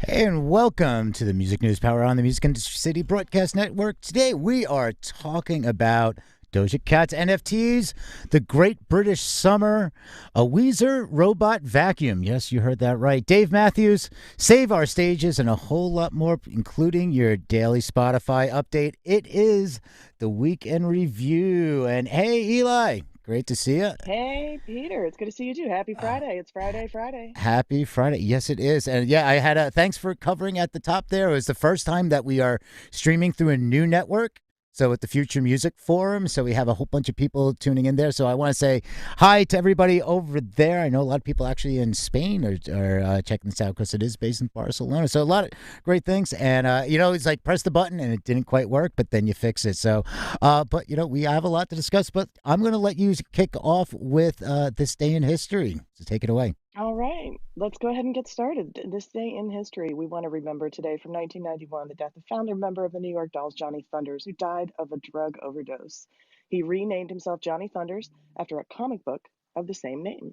Hey, and welcome to the Music News Power on the Music Industry City Broadcast Network. Today we are talking about Doja Cat's NFTs, the Great British Summer, a Weezer robot vacuum. Yes, you heard that right. Dave Matthews, Save Our Stages, and a whole lot more, including your daily Spotify update. It is the Weekend Review. And hey, Eli, great to see you. Hey, Peter, it's good to see you too. Happy Friday. It's Friday. Happy Friday. Yes, it is. And yeah, I had a thanks for covering at the top there. It was the first time that we are streaming through a new network. So at the Future Music Forum. So we have a whole bunch of people tuning in there. So I want to say hi to everybody over there. I know a lot of people actually in Spain are checking this out because it is based in Barcelona. So a lot of great things. And, it's like press the button and it didn't quite work, but then you fix it. So, but, we have a lot to discuss. But I'm going to let you kick off with this day in history. So take it away. All right, let's go ahead and get started. This day in history, we want to remember today from 1991 the death of founder member of the New York Dolls, Johnny Thunders, who died of a drug overdose. He renamed himself Johnny Thunders after a comic book of the same name.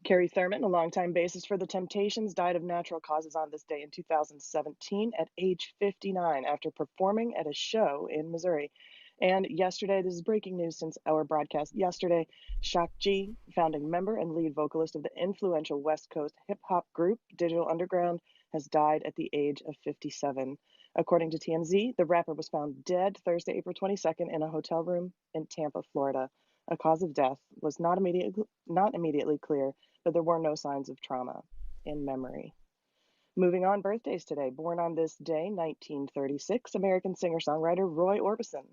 Carrie Thurman, a longtime bassist for The Temptations, died of natural causes on this day in 2017 at age 59 after performing at a show in Missouri. And yesterday, this is breaking news since our broadcast yesterday, Shock G, founding member and lead vocalist of the influential West Coast hip hop group Digital Underground, has died at the age of 57. According to TMZ, the rapper was found dead Thursday, April 22nd, in a hotel room in Tampa, Florida. A cause of death was not immediately clear, but there were no signs of trauma. In memory. Moving on, birthdays today. Born on this day, 1936, American singer-songwriter Roy Orbison.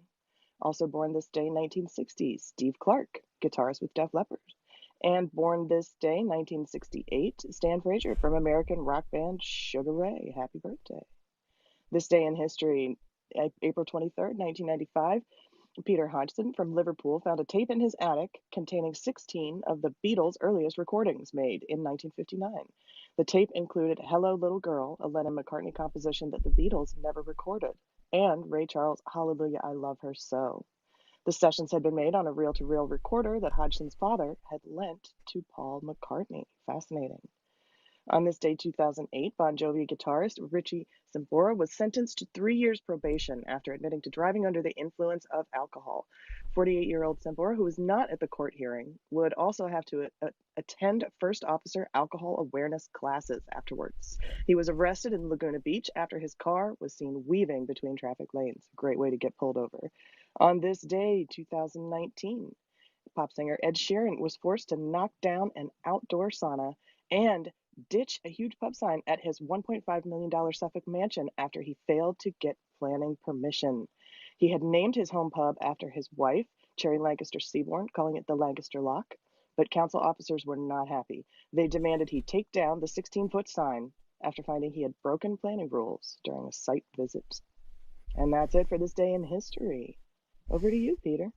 Also born this day, 1960, Steve Clark, guitarist with Def Leppard. And born this day, 1968, Stan Frazier from American rock band Sugar Ray. Happy birthday. This day in history, April 23rd, 1995, Peter Hodgson from Liverpool found a tape in his attic containing 16 of the Beatles' earliest recordings made in 1959. The tape included Hello Little Girl, a Lennon-McCartney composition that the Beatles never recorded, and Ray Charles' Hallelujah, I Love Her So. The sessions had been made on a reel-to-reel recorder that Hodgson's father had lent to Paul McCartney. Fascinating. On this day, 2008, Bon Jovi guitarist Richie Sambora was sentenced to 3 years probation after admitting to driving under the influence of alcohol. 48-year-old Sambora, who was not at the court hearing, would also have to attend first officer alcohol awareness classes afterwards. He was arrested in Laguna Beach after his car was seen weaving between traffic lanes. Great way to get pulled over. On this day, 2019, pop singer Ed Sheeran was forced to knock down an outdoor sauna and ditch a huge pub sign at his $1.5 million Suffolk mansion after he failed to get planning permission. He had named his home pub after his wife, Cherry Lancaster Seaborn, calling it the Lancaster Lock, but council officers were not happy. They demanded he take down the 16-foot sign after finding he had broken planning rules during a site visit. And that's it for this day in history. Over to you, Peter.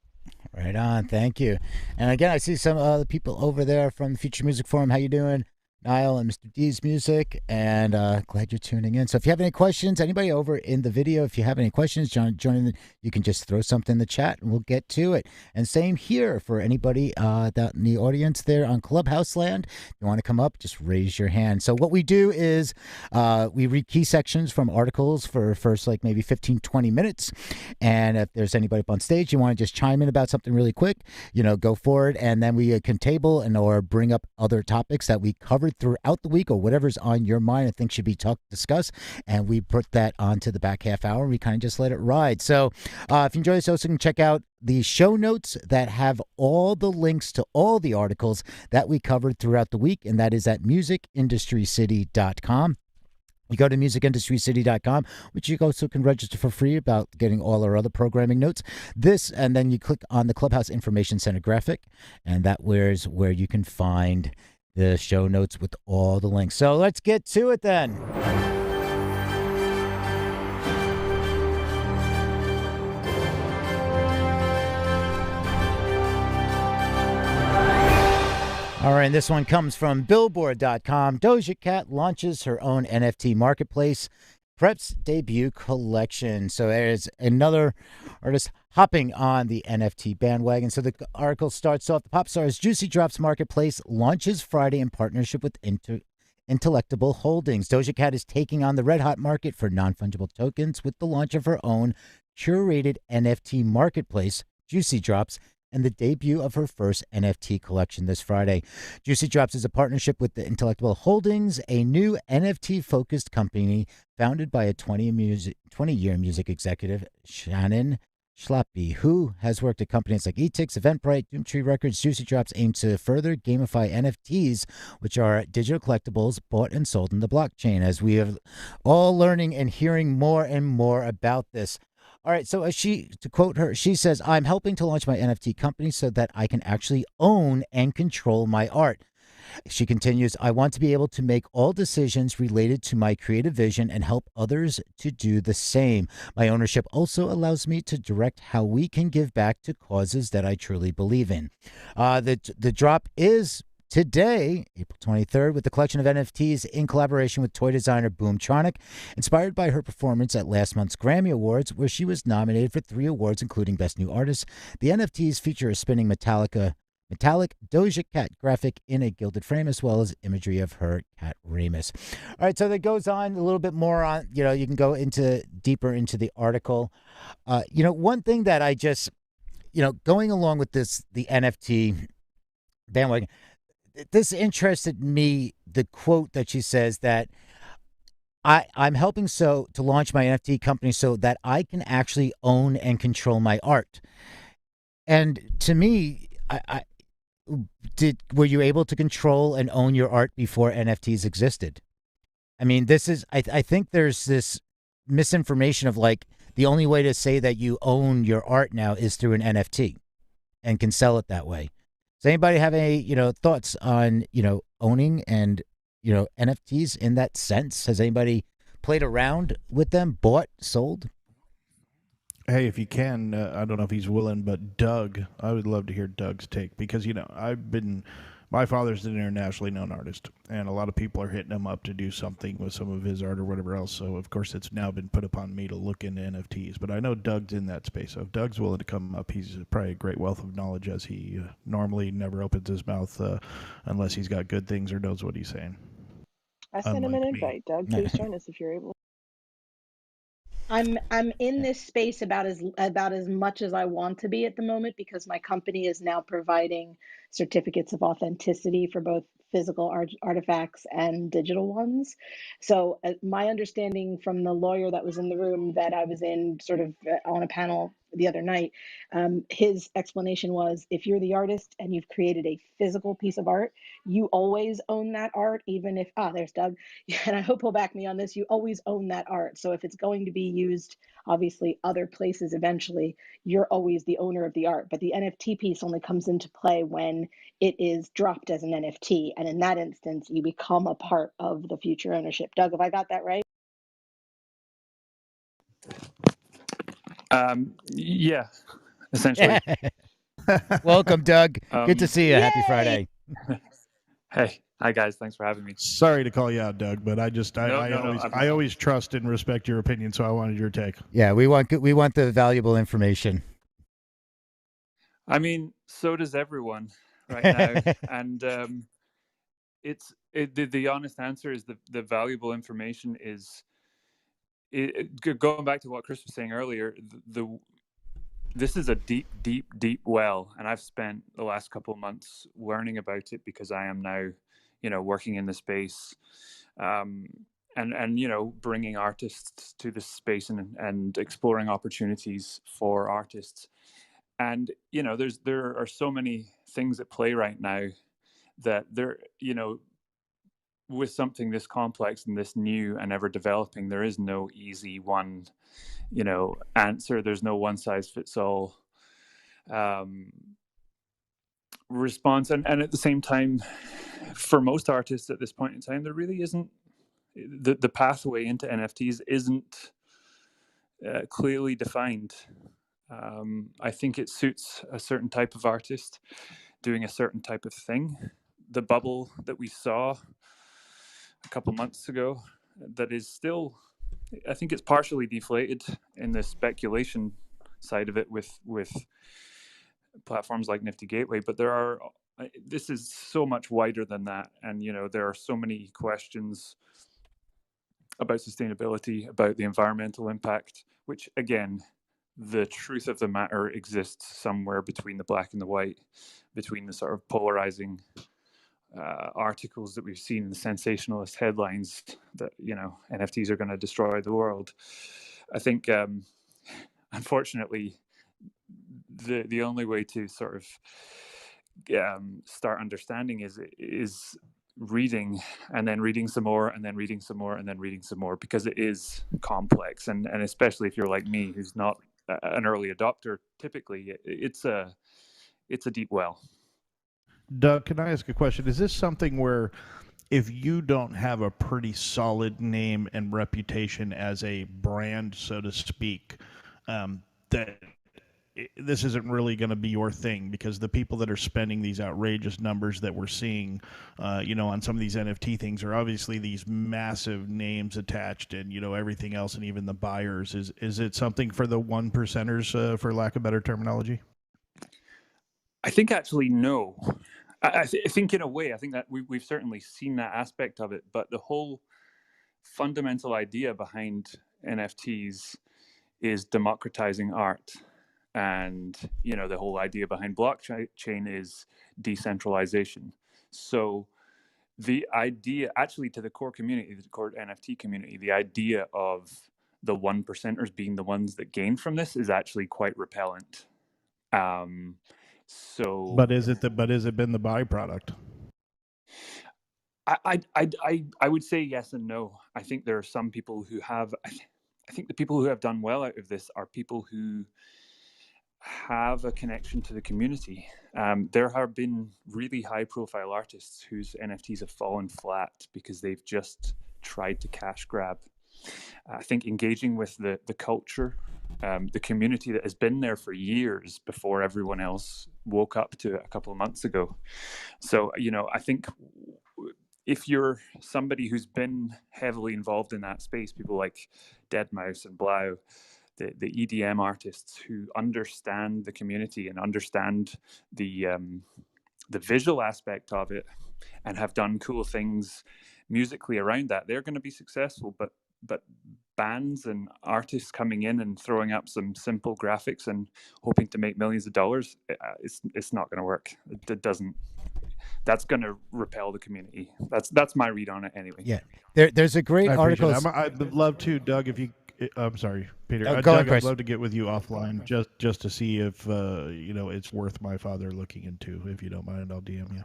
Right on. Thank you. And again, I see some other people over there from the Future Music Forum. How you doing? Niall and Mr. D's Music, and glad you're tuning in. So if you have any questions, anybody over in the video, if you have any questions, join in, you can just throw something in the chat and we'll get to it. And same here for anybody that in the audience there on Clubhouse Land. If you want to come up, just raise your hand. So what we do is we read key sections from articles for first like maybe 15, 20 minutes. And if there's anybody up on stage, you want to just chime in about something really quick, go for it. And then we can table and or bring up other topics that we covered throughout the week or whatever's on your mind I think should be discussed, and we put that onto the back half hour. We kind of just let it ride. So if you enjoy this, also can check out the show notes that have all the links to all the articles that we covered throughout the week, and that is at musicindustrycity.com. You go to musicindustrycity.com, which you also can register for free about getting all our other programming notes. And then you click on the Clubhouse Information Center graphic, and that where you can find the show notes with all the links. So let's get to it then. All right, and this one comes from Billboard.com. Doja Cat launches her own NFT marketplace, preps debut collection. So there's another artist hopping on the NFT bandwagon. So the article starts off, the pop star's Juicy Drops Marketplace launches Friday in partnership with Intellectable Holdings. Doja Cat is taking on the red hot market for non fungible tokens with the launch of her own curated NFT marketplace, Juicy Drops, and the debut of her first NFT collection this Friday. Juicy Drops is a partnership with the Intellectable Holdings, a new NFT focused company founded by a 20-year music executive, Shannon Schlappy, who has worked at companies like Etix, Eventbrite, Doomtree Records. Juicy Drops aim to further gamify NFTs, which are digital collectibles bought and sold in the blockchain, as we are all learning and hearing more and more about this. All right, so to quote her, she says, I'm helping to launch my NFT company so that I can actually own and control my art. She continues, I want to be able to make all decisions related to my creative vision and help others to do the same. My ownership also allows me to direct how we can give back to causes that I truly believe in. The drop is today, April 23rd, with the collection of NFTs in collaboration with toy designer Boomtronic, inspired by her performance at last month's Grammy Awards, where she was nominated for 3 awards, including Best New Artist. The NFTs feature a spinning metallic Doja Cat graphic in a gilded frame, as well as imagery of her cat Ramus. All right, so that goes on a little bit more on, you can go into deeper into the article. One thing that I just, going along with the NFT bandwagon, this interested me, the quote that she says that I'm helping to launch my NFT company so that I can actually own and control my art. And to me, I were you able to control and own your art before NFTs existed? I mean, I think there's this misinformation of like the only way to say that you own your art now is through an NFT and can sell it that way. Does anybody have any, thoughts on, owning and, NFTs in that sense? Has anybody played around with them, bought, sold? Hey, if you can, I don't know if he's willing, but Doug, I would love to hear Doug's take because, my father's an internationally known artist, and a lot of people are hitting him up to do something with some of his art or whatever else. So, of course, it's now been put upon me to look into NFTs. But I know Doug's in that space. So if Doug's willing to come up, he's probably a great wealth of knowledge, as he normally never opens his mouth unless he's got good things or knows what he's saying. I sent him an Unlike me. invite. Doug, please join us if you're able. I'm in this space about as much as I want to be at the moment because my company is now providing certificates of authenticity for both physical artifacts and digital ones. So my understanding from the lawyer that was in the room that I was in sort of on a panel the other night, his explanation was if you're the artist and you've created a physical piece of art, you always own that art, even if, there's Doug, and I hope he'll back me on this, you always own that art. So if it's going to be used, obviously, other places eventually, you're always the owner of the art. But the NFT piece only comes into play when it is dropped as an NFT. And in that instance, you become a part of the future ownership. Doug, have I got that right? Yeah, essentially. Welcome, Doug. Good to see you. Yay! Happy Friday. Hey, hi guys. Thanks for having me. Sorry to call you out, Doug, but No, I always trust and respect your opinion, so I wanted your take. Yeah, we want the valuable information. I mean, so does everyone right now, and the honest answer is the valuable information is going back to what Chris was saying earlier. This is a deep, deep, deep well, and I've spent the last couple of months learning about it because I am now, working in the space, and bringing artists to this space and exploring opportunities for artists. And there are so many things at play right now that with something this complex and this new and ever developing, there is no easy one answer. There's no one size fits all response, and at the same time, for most artists at this point in time, there really isn't the pathway into NFTs isn't clearly defined. I think it suits a certain type of artist doing a certain type of thing. The bubble that we saw a couple months ago, that is still, I think it's partially deflated in the speculation side of it with platforms like Nifty Gateway, but there are this is so much wider than that, and there are so many questions about sustainability, about the environmental impact, which again, the truth of the matter exists somewhere between the black and the white, between the sort of polarizing articles that we've seen, the sensationalist headlines that NFTs are going to destroy the world. I think, unfortunately, the only way to sort of start understanding is reading, and then reading some more, and then reading some more, and then reading some more, because it is complex, and especially if you're like me, who's not an early adopter, typically it's a deep well. Doug, can I ask a question? Is this something where if you don't have a pretty solid name and reputation as a brand, so to speak, that this isn't really going to be your thing? Because the people that are spending these outrageous numbers that we're seeing, on some of these NFT things are obviously these massive names attached, and everything else, and even the buyers. Is it something for the one percenters, for lack of better terminology? I think actually no. I think in a way, I think that we've certainly seen that aspect of it, but the whole fundamental idea behind NFTs is democratizing art. And, the whole idea behind blockchain is decentralization. So the idea, actually, to the core community, the core NFT community, the idea of the 1%ers being the ones that gain from this is actually quite repellent. But has it been the byproduct? I would say yes and no. I think there are some people who have. I think the people who have done well out of this are people who have a connection to the community. There have been really high-profile artists whose NFTs have fallen flat because they've just tried to cash grab. I think engaging with the culture, the community that has been there for years before everyone else woke up to it a couple of months ago. So, I think if you're somebody who's been heavily involved in that space, people like Deadmau5 and Blau, the EDM artists who understand the community and understand the visual aspect of it and have done cool things musically around that, they're going to be successful. But bands and artists coming in and throwing up some simple graphics and hoping to make millions of dollars, it's not going to work. It doesn't. That's going to repel the community. That's my read on it anyway. Yeah, there's a great article. I'd love to, Doug, if you. I'm sorry, Peter. Doug, I'd love to get with you offline just to see if it's worth my father looking into. If you don't mind, I'll DM you.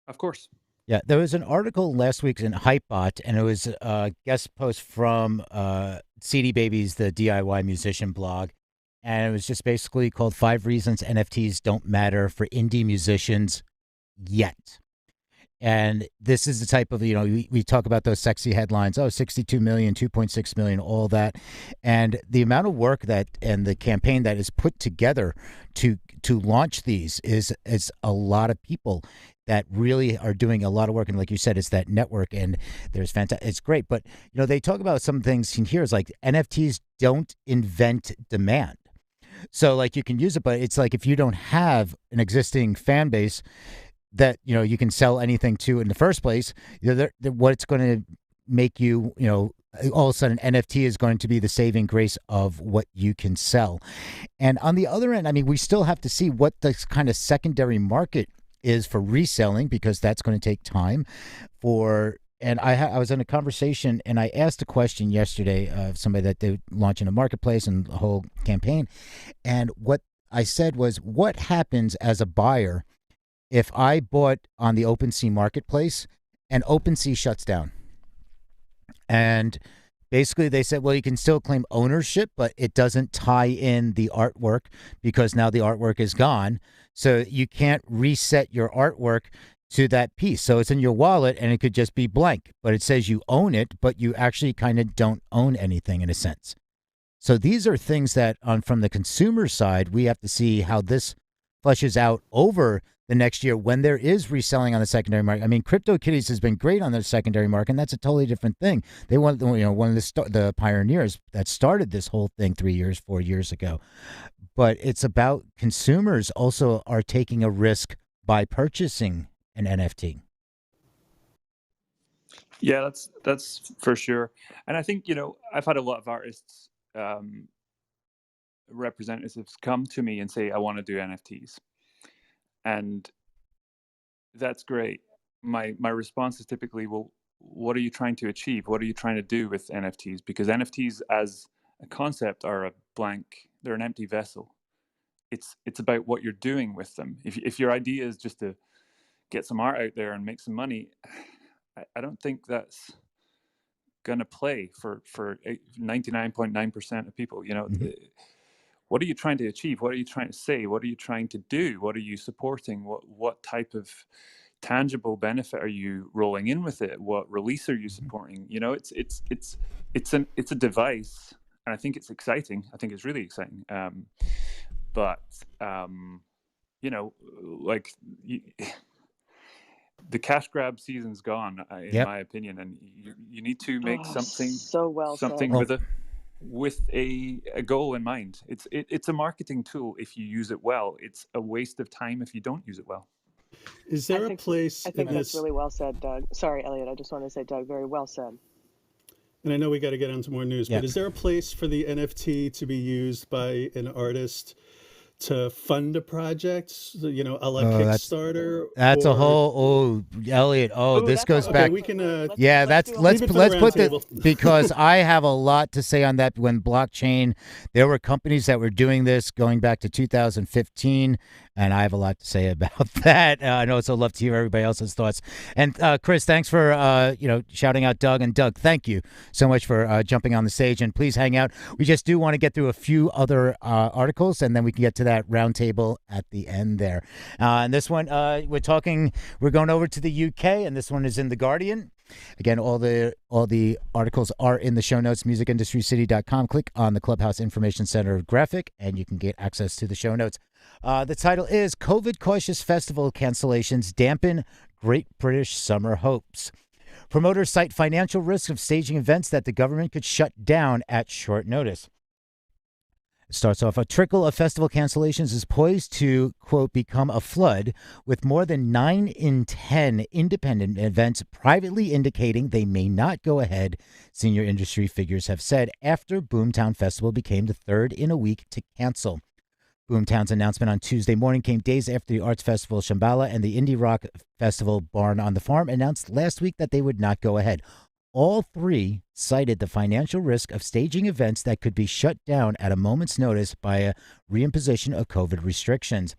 Of course. Yeah, there was an article last week in Hypebot, and it was a guest post from CD Babies, the DIY musician blog, and it was just basically called 5 Reasons NFTs Don't Matter for Indie Musicians Yet. And this is the type of, we talk about those sexy headlines, 62 million, 2.6 million, all that. And the amount of work and the campaign that is put together to launch these is a lot of people that really are doing a lot of work. And like you said, it's that network, and there's fantastic. It's great. But, they talk about some things in here is like NFTs don't invent demand. So like you can use it, but it's like if you don't have an existing fan base that you can sell anything to in the first place, what it's going to make you, all of a sudden NFT is going to be the saving grace of what you can sell. And on the other end, I mean, we still have to see what this kind of secondary market is for reselling, because that's going to take time and I was in a conversation, and I asked a question yesterday of somebody that they launch in a marketplace and the whole campaign. And what I said was, what happens as a buyer if I bought on the OpenSea marketplace and OpenSea shuts down? And basically they said, well, you can still claim ownership, but it doesn't tie in the artwork because now the artwork is gone. So you can't reset your artwork to that piece. So it's in your wallet and it could just be blank, but it says you own it, but you actually kind of don't own anything in a sense. So these are things that from the consumer side, we have to see how this fleshes out over the next year when there is reselling on the secondary market. I mean, CryptoKitties has been great on the secondary market, and that's a totally different thing. They want, one of the pioneers that started this whole thing 4 years ago. But it's about consumers also are taking a risk by purchasing an NFT. Yeah, that's for sure. And I think, I've had a lot of artists, representatives come to me and say, I want to do NFTs. And that's great. My response is typically, well, what are you trying to achieve? What are you trying to do with NFTs? Because NFTs as a concept are they're an empty vessel. It's about what you're doing with them. If your idea is just to get some art out there and make some money, I don't think that's going to play for 99.9% of people. What are you trying to achieve? What are you trying to say? What are you trying to do? What are you supporting? What type of tangible benefit are you rolling in with it? What release are you supporting? It's a device, and I think it's exciting. I think it's really exciting. But the cash grab season's gone, in my opinion, and you need to make something so well said. with a goal in mind. It's a marketing tool if you use it well. It's a waste of time if you don't use it well. Is there a place? I think that's really well said, Doug. Sorry, Elliot. I just want to say, Doug, very well said. And I know we got to get on to more news, but is there a place for the NFT to be used by an artist to fund a project, a la Kickstarter? That's a whole Elliot. This goes back. We can. Let's put because I have a lot to say on that. When blockchain, there were companies that were doing this going back to 2015, and I have a lot to say about that. I know, so love to hear everybody else's thoughts. And Chris, thanks for shouting out Doug. And Doug, thank you so much for jumping on the stage. And please hang out. We just do want to get through a few other articles, and then we can get to that roundtable at the end there. And this one, we're going over to the UK, and this one is in The Guardian. Again, all the articles are in the show notes, musicindustrycity.com. Click on the Clubhouse Information Center graphic, and you can get access to the show notes. The title is COVID Cautious Festival Cancellations Dampen Great British Summer Hopes. Promoters cite financial risk of staging events that the government could shut down at short notice. It starts off, a trickle of festival cancellations is poised to, quote, become a flood, with more than 9 in 10 independent events privately indicating they may not go ahead, senior industry figures have said, after Boomtown Festival became the third in a week to cancel. Boomtown's announcement on Tuesday morning came days after the arts festival Shambhala and the indie rock festival Barn on the Farm announced last week that they would not go ahead. All three cited the financial risk of staging events that could be shut down at a moment's notice by a reimposition of COVID restrictions.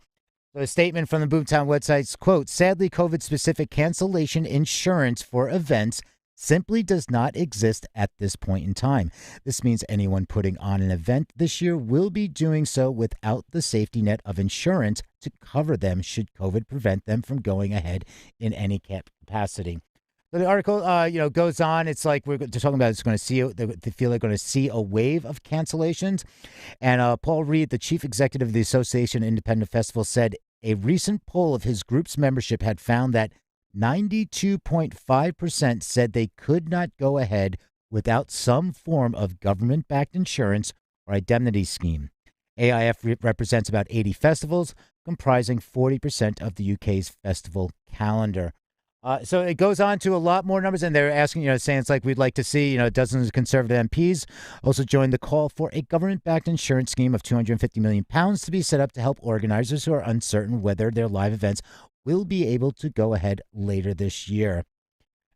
So a statement from the Boomtown website, quote, sadly, COVID-specific cancellation insurance for events simply does not exist at this point in time. This means anyone putting on an event this year will be doing so without the safety net of insurance to cover them should COVID prevent them from going ahead in any capacity. So the article, goes on. It's like they're talking about they feel they're going to see a wave of cancellations. And Paul Reed, the chief executive of the Association of Independent Festivals, said a recent poll of his group's membership had found that 92.5% said they could not go ahead without some form of government-backed insurance or indemnity scheme. AIF represents about 80 festivals, comprising 40% of the UK's festival calendar. So it goes on to a lot more numbers, and they're asking, saying it's like we'd like to see, dozens of Conservative MPs also joined the call for a government-backed insurance scheme of £250 million to be set up to help organizers who are uncertain whether their live events will be able to go ahead later this year.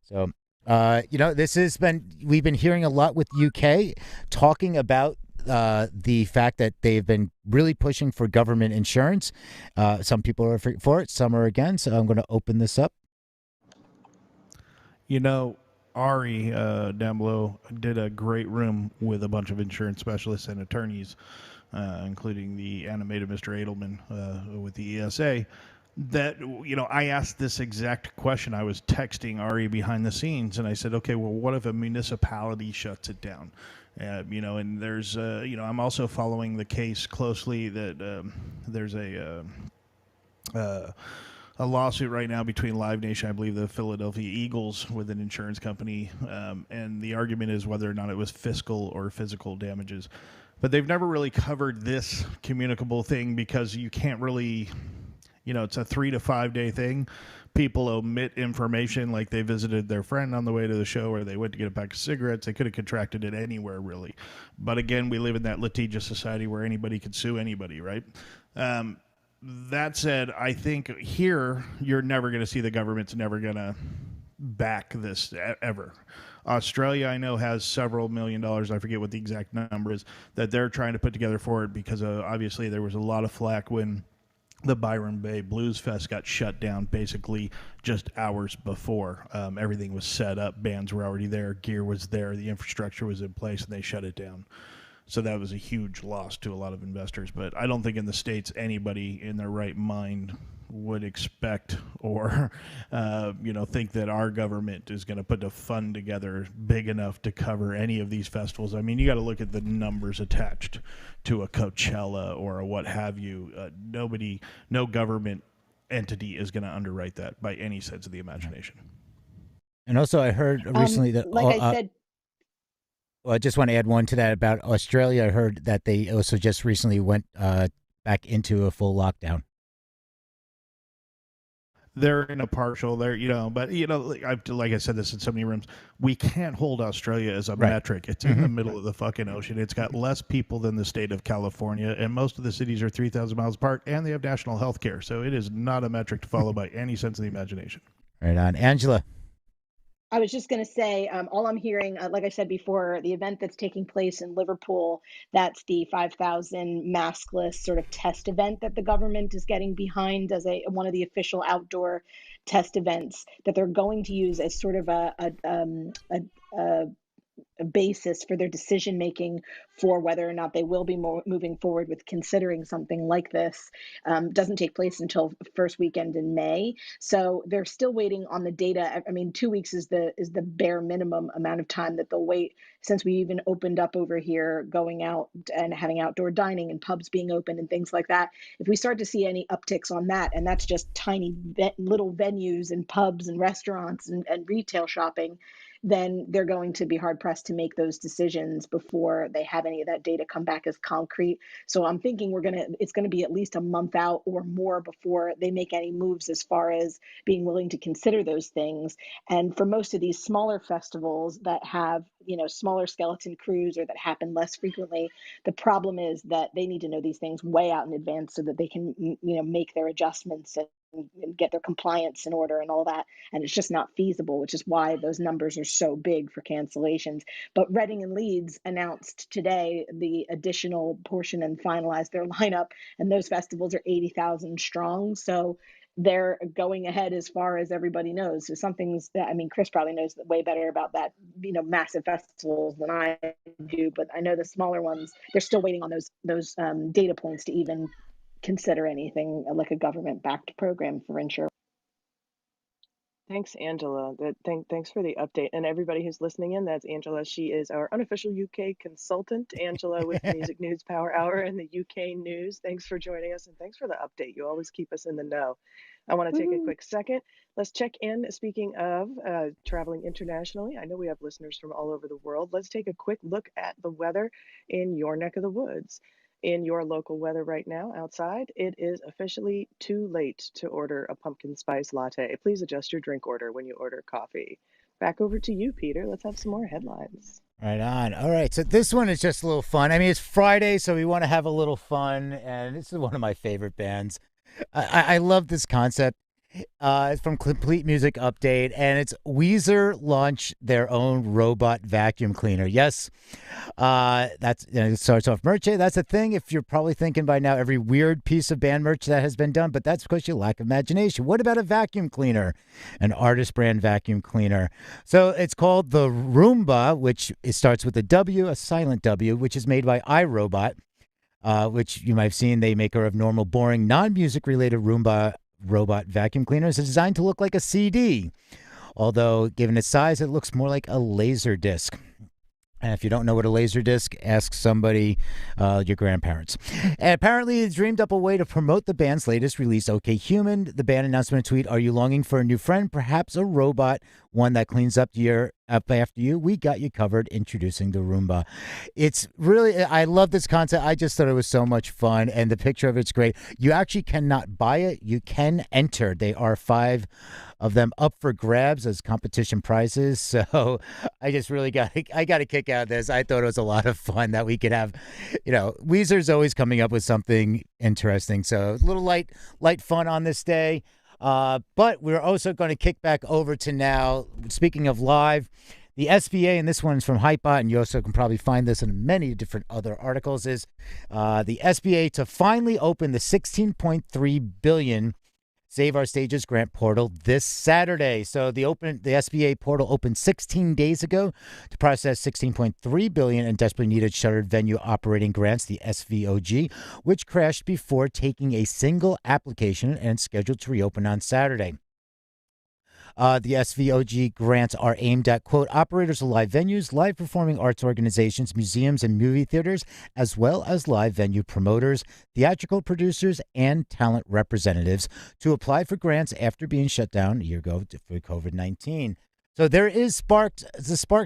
So, we've been hearing a lot with UK talking about the fact that they've been really pushing for government insurance. Some people are for it, some are against. So I'm going to open this up. Ari down below did a great room with a bunch of insurance specialists and attorneys, including the animated Mr. Edelman with the ESA. That, I asked this exact question. I was texting Ari behind the scenes, and I said, okay, well, what if a municipality shuts it down? And there's, I'm also following the case closely that there's a lawsuit right now between Live Nation, I believe the Philadelphia Eagles, with an insurance company, and the argument is whether or not it was fiscal or physical damages. But they've never really covered this communicable thing because you can't really, it's a 3 to 5 day thing. People omit information, like they visited their friend on the way to the show, or they went to get a pack of cigarettes. They could have contracted it anywhere, really. But again, we live in that litigious society where anybody could sue anybody, right? That said, I think here you're never going to see, the government's never going to back this ever. Australia, I know, has several $1 million. I forget what the exact number is that they're trying to put together for it, because obviously there was a lot of flack when the Byron Bay Blues Fest got shut down basically just hours before. Everything was set up. Bands were already there. Gear was there. The infrastructure was in place, and they shut it down. So that was a huge loss to a lot of investors. But I don't think in the States anybody in their right mind would expect or think that our government is going to put a fund together big enough to cover any of these festivals. I mean, you got to look at the numbers attached to a Coachella or a what have you. No government entity is going to underwrite that by any sense of the imagination. And also, I heard recently that, I said, well, I just want to add one to that about Australia. I heard that they also just recently went back into a full lockdown. They're in a partial there, but like I said this in so many rooms, we can't hold Australia as a metric. It's in the middle of the fucking ocean. It's got less people than the state of California, and most of the cities are 3,000 miles apart, and they have national health care. So it is not a metric to follow by any sense of the imagination. Right on. Angela. I was just going to say, all I'm hearing, like I said before, the event that's taking place in Liverpool, that's the 5,000 maskless sort of test event that the government is getting behind as one of the official outdoor test events that they're going to use as sort of a basis for their decision making for whether or not they will be moving forward with considering something like this. Doesn't take place until first weekend in May, so they're still waiting on the data. I mean, 2 weeks is the bare minimum amount of time that they'll wait since we even opened up over here, going out and having outdoor dining and pubs being open and things like that. If we start to see any upticks on that, and that's just tiny little venues and pubs and restaurants and retail shopping, then they're going to be hard pressed to make those decisions before they have any of that data come back as concrete. So I'm thinking it's going to be at least a month out or more before they make any moves as far as being willing to consider those things. And for most of these smaller festivals that have, smaller skeleton crews or that happen less frequently, the problem is that they need to know these things way out in advance so that they can, make their adjustments and get their compliance in order and all that. And it's just not feasible, which is why those numbers are so big for cancellations. But Reading and Leeds announced today the additional portion and finalized their lineup, and those festivals are 80,000 strong. So they're going ahead as far as everybody knows. So something's that, Chris probably knows way better about that, massive festivals than I do, but I know the smaller ones, they're still waiting on those data points to even consider anything like a government-backed program for insurance. Thanks, Angela. Thanks for the update. And everybody who's listening in, that's Angela. She is our unofficial UK consultant, Angela, with Music News Power Hour and the UK News. Thanks for joining us, and thanks for the update. You always keep us in the know. I want to take a quick second. Let's check in. Speaking of traveling internationally, I know we have listeners from all over the world. Let's take a quick look at the weather in your neck of the woods. In your local weather right now outside, it is officially too late to order a pumpkin spice latte. Please adjust your drink order when you order coffee. Back over to you, Peter. Let's have some more headlines. Right on. All right. So this one is just a little fun. I mean, it's Friday, so we want to have a little fun. And this is one of my favorite bands. I love this concept. It's from Complete Music Update, and it's Weezer launched their own robot vacuum cleaner. Yes, it starts off merch. That's a thing. If you're probably thinking by now, every weird piece of band merch that has been done, but that's because you lack imagination. What about a vacuum cleaner, an artist brand vacuum cleaner? So it's called the Roomba, which it starts with a W, a silent W, which is made by iRobot, which you might have seen. They make of normal, boring, non-music related Roomba robot vacuum cleaners is designed to look like a CD, although given its size, it looks more like a laser disc. And if you don't know what a laser disc, ask somebody, your grandparents. And apparently, it dreamed up a way to promote the band's latest release, OK Human. The band announced in a tweet, "Are you longing for a new friend? Perhaps a robot one that cleans up after you. We got you covered. Introducing the Roomba. It's really, I love this concept. I just thought it was so much fun, and the picture of it's great. You actually cannot buy it. You can enter. They are 5 of them up for grabs as competition prizes. So I just really got a kick out of this. I thought it was a lot of fun that we could have. Weezer's always coming up with something interesting. So a little light fun on this day. But we're also going to kick back over to now. Speaking of live, the SBA, and this one's from Hypebot, and you also can probably find this in many different other articles, is the SBA to finally open the $16.3 billion Save Our Stages grant portal this Saturday. So the SBA portal opened 16 days ago to process $16.3 billion in desperately needed shuttered venue operating grants, the SVOG, which crashed before taking a single application and scheduled to reopen on Saturday. The SVOG grants are aimed at, quote, operators of live venues, live performing arts organizations, museums, and movie theaters, as well as live venue promoters, theatrical producers, and talent representatives to apply for grants after being shut down a year ago for COVID-19. So there is sparked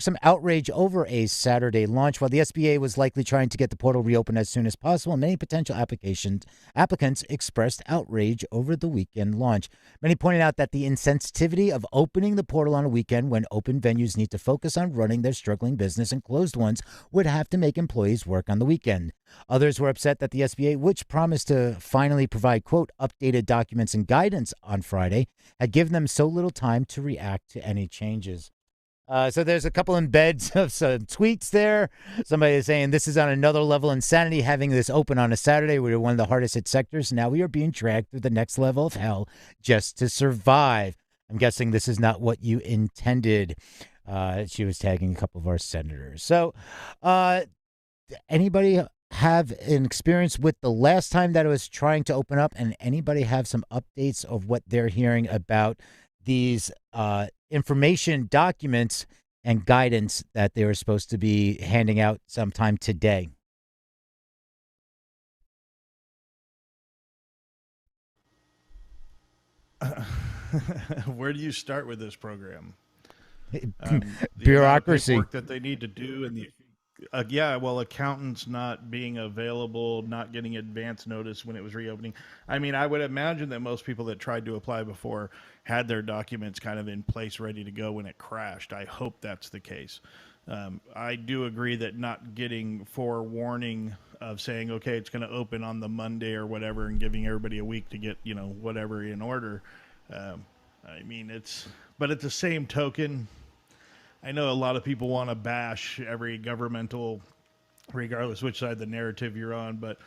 some outrage over a Saturday launch. While the SBA was likely trying to get the portal reopened as soon as possible, many potential applicants expressed outrage over the weekend launch. Many pointed out that the insensitivity of opening the portal on a weekend when open venues need to focus on running their struggling business and closed ones would have to make employees work on the weekend. Others were upset that the SBA, which promised to finally provide, quote, updated documents and guidance on Friday, had given them so little time to react to any changes. So there's a couple embeds of some tweets there. Somebody is saying this is on another level insanity, having this open on a Saturday. We were one of the hardest hit sectors. Now we are being dragged through the next level of hell just to survive. I'm guessing this is not what you intended. She was tagging a couple of our senators. So anybody have an experience with the last time that it was trying to open up, and anybody have some updates of what they're hearing about these information documents and guidance that they were supposed to be handing out sometime today? Where do you start with this program? Bureaucracy. Work that they need to do, and the accountants not being available, not getting advance notice when it was reopening. I mean, I would imagine that most people that tried to apply before had their documents kind of in place, ready to go when it crashed. I hope that's the case. I do agree that not getting forewarning of saying, okay, it's going to open on the Monday or whatever, and giving everybody a week to get, whatever in order. But at the same token, I know a lot of people want to bash every governmental, regardless which side of the narrative you're on, but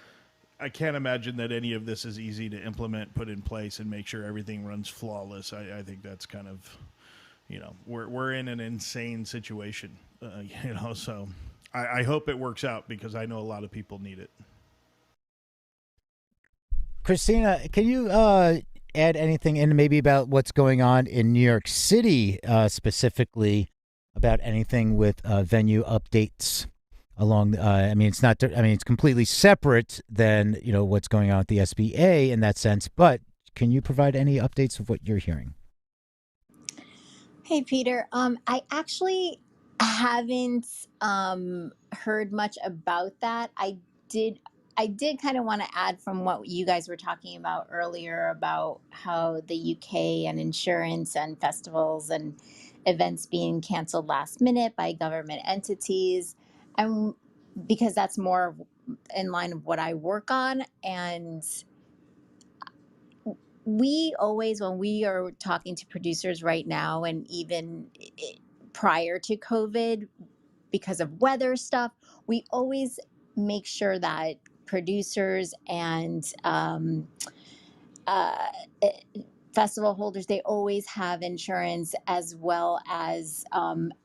I can't imagine that any of this is easy to implement, put in place, and make sure everything runs flawless. I think that's kind of, we're in an insane situation, so I hope it works out because I know a lot of people need it. Christina, can you add anything in maybe about what's going on in New York City specifically? About anything with venue updates along. It's completely separate than what's going on with the SBA in that sense. But can you provide any updates of what you're hearing? Hey, Peter. I actually haven't heard much about that. I did kind of want to add from what you guys were talking about earlier about how the UK and insurance and festivals and events being canceled last minute by government entities, and because that's more in line of what I work on. And we always, when we are talking to producers right now, and even prior to COVID, because of weather stuff, we always make sure that producers and festival holders, they always have insurance, as well as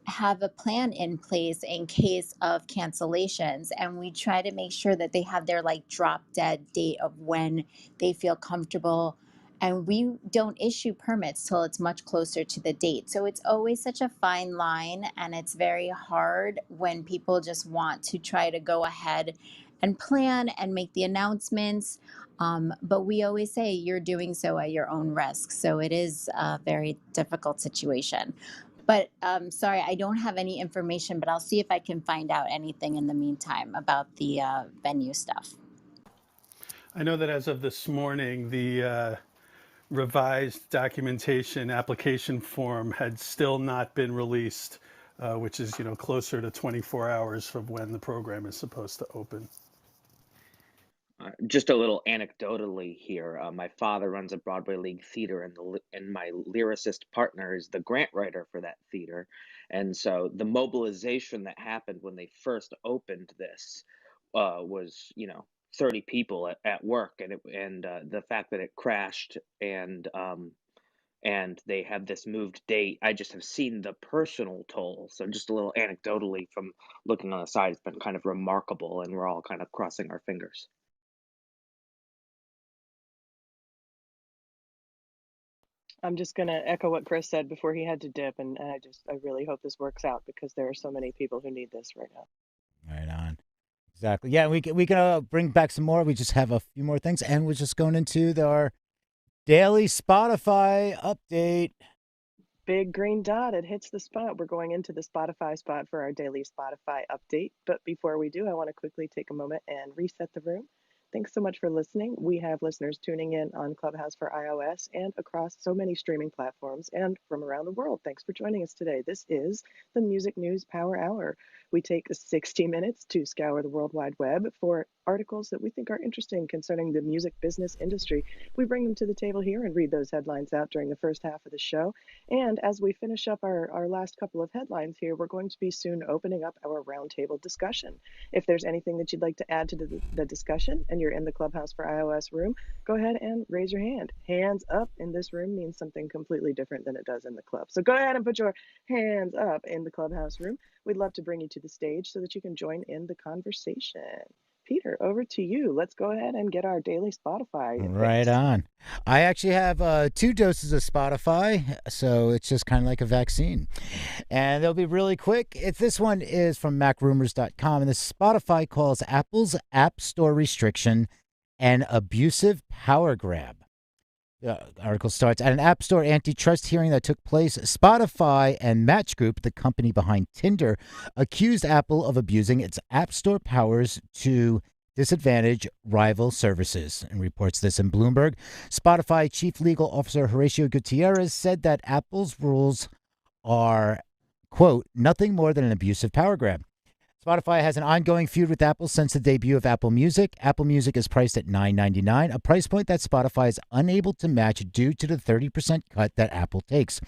have a plan in place in case of cancellations. And we try to make sure that they have their drop dead date of when they feel comfortable. And we don't issue permits till it's much closer to the date. So it's always such a fine line, and it's very hard when people just want to try to go ahead and plan and make the announcements. But we always say you're doing so at your own risk. So it is a very difficult situation. But sorry, I don't have any information, but I'll see if I can find out anything in the meantime about the venue stuff. I know that as of this morning, the revised documentation application form had still not been released, which is, closer to 24 hours from when the program is supposed to open. Just a little anecdotally here. My father runs a Broadway League theater, and my lyricist partner is the grant writer for that theater. And so the mobilization that happened when they first opened this was, 30 people at work, and the fact that it crashed and they have this moved date, I just have seen the personal toll. So just a little anecdotally from looking on the side, it's been kind of remarkable, and we're all kind of crossing our fingers. I'm just going to echo what Chris said before he had to dip, and I really hope this works out because there are so many people who need this right now. Right on. Exactly. Yeah, we can bring back some more. We just have a few more things, and we're just going into our daily Spotify update. Big green dot, it hits the spot. We're going into the Spotify spot for our daily Spotify update. But before we do, I want to quickly take a moment and reset the room. Thanks so much for listening. We have listeners tuning in on Clubhouse for iOS and across so many streaming platforms and from around the world. Thanks for joining us today. This is the Music News Power Hour. We take 60 minutes to scour the World Wide Web for articles that we think are interesting concerning the music business industry. We bring them to the table here and read those headlines out during the first half of the show. And as we finish up our last couple of headlines here, we're going to be soon opening up our roundtable discussion. If there's anything that you'd like to add to the discussion and you're in the Clubhouse for iOS room, go ahead and raise your hand. Hands up in this room means something completely different than it does in the club. So go ahead and put your hands up in the Clubhouse room. We'd love to bring you to the stage so that you can join in the conversation. Peter, over to you. Let's go ahead and get our daily Spotify. Right on. I actually have 2 doses of Spotify, so it's just kind of like a vaccine. And they'll be really quick. This one is from MacRumors.com, and this Spotify calls Apple's App Store restriction an abusive power grab. The article starts, at an App Store antitrust hearing that took place, Spotify and Match Group, the company behind Tinder, accused Apple of abusing its App Store powers to disadvantage rival services, and reports this in Bloomberg. Spotify Chief Legal Officer Horacio Gutierrez said that Apple's rules are, quote, nothing more than an abusive power grab. Spotify has an ongoing feud with Apple since the debut of Apple Music. Apple Music is priced at $9.99, a price point that Spotify is unable to match due to the 30% cut that Apple takes,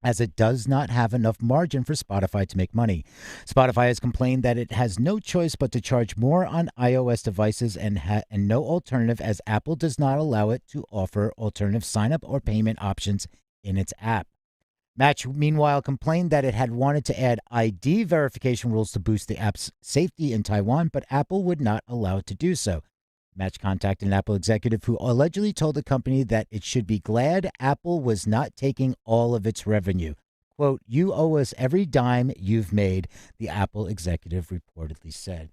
as it does not have enough margin for Spotify to make money. Spotify has complained that it has no choice but to charge more on iOS devices and no alternative, as Apple does not allow it to offer alternative sign-up or payment options in its app. Match, meanwhile, complained that it had wanted to add ID verification rules to boost the app's safety in Taiwan, but Apple would not allow it to do so. Match contacted an Apple executive who allegedly told the company that it should be glad Apple was not taking all of its revenue. Quote, you owe us every dime you've made, the Apple executive reportedly said.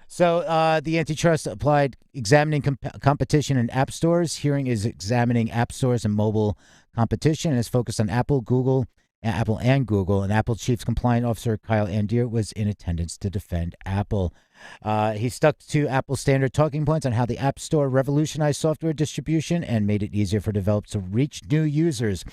So the antitrust applied examining competition in app stores. Hearing is examining app stores and mobile competition and is focused on Apple and Google. And Apple Chief Compliance Officer Kyle Andier was in attendance to defend Apple. He stuck to Apple's standard talking points on how the App Store revolutionized software distribution and made it easier for developers to reach new users.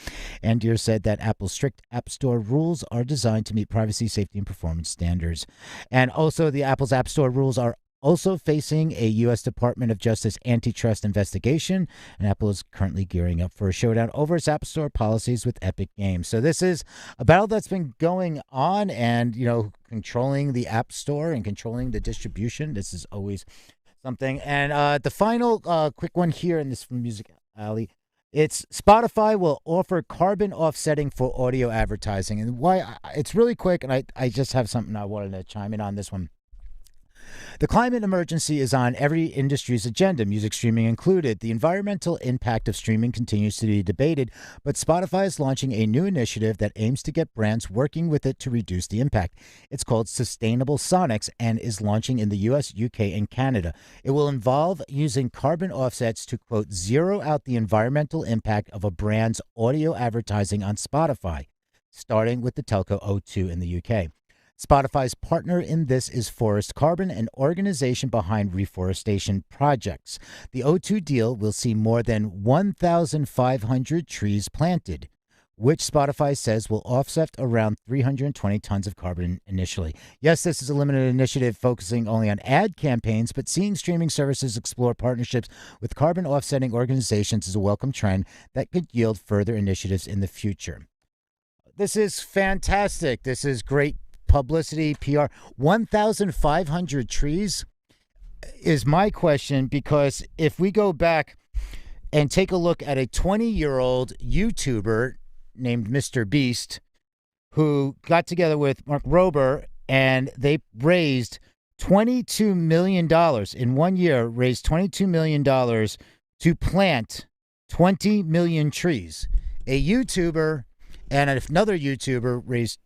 Andier said that Apple's strict App Store rules are designed to meet privacy, safety, and performance standards. And also, the Apple's App Store rules are also facing a U.S. Department of Justice antitrust investigation, and Apple is currently gearing up for a showdown over its App Store policies with Epic Games. So this is a battle that's been going on, and, controlling the App Store and controlling the distribution. This is always something. And the final quick one here, and this is from Music Alley. It's Spotify will offer carbon offsetting for audio advertising. And why it's really quick, and I just have something I wanted to chime in on this one. The climate emergency is on every industry's agenda, music streaming included. The environmental impact of streaming continues to be debated, but Spotify is launching a new initiative that aims to get brands working with it to reduce the impact. It's called Sustainable Sonics and is launching in the US, UK, and Canada. It will involve using carbon offsets to, quote, zero out the environmental impact of a brand's audio advertising on Spotify. starting with the telco O2 in the UK. Spotify's partner in this is Forest Carbon, an organization behind reforestation projects. The O2 deal will see more than 1,500 trees planted, which Spotify says will offset around 320 tons of carbon initially. Yes, this is a limited initiative focusing only on ad campaigns, but seeing streaming services explore partnerships with carbon offsetting organizations is a welcome trend that could yield further initiatives in the future. This is fantastic. This is great publicity, PR. 1,500 trees is my question, because if we go back and take a look at a 20-year-old YouTuber named Mr. Beast, who got together with Mark Rober, and they raised $22 million in 1 year, raised $22 million to plant 20 million trees. A YouTuber and another YouTuber raised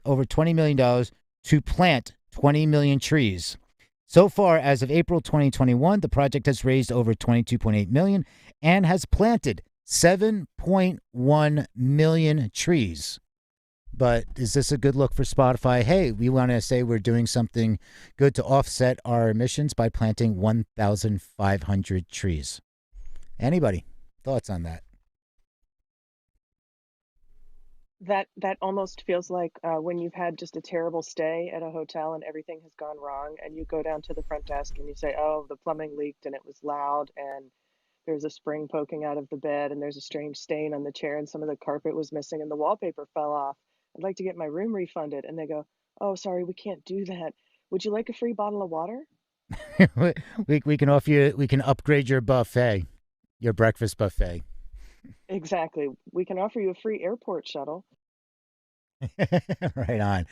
over $20 million to plant 20 million trees. So far, as of April 2021, the project has raised over $22.8 million and has planted 7.1 million trees. But is this a good look for Spotify? Hey, we want to say we're doing something good to offset our emissions by planting 1,500 trees. Anybody? Thoughts on that? That almost feels like when you've had just a terrible stay at a hotel and everything has gone wrong, and you go down to the front desk and you say, oh, the plumbing leaked and it was loud, and there's a spring poking out of the bed, and there's a strange stain on the chair, and some of the carpet was missing and the wallpaper fell off. I'd like to get my room refunded. And they go, oh, sorry, we can't do that. Would you like a free bottle of water? we can offer you, we can upgrade your buffet, your breakfast buffet. Exactly. We can offer you a free airport shuttle. Right on.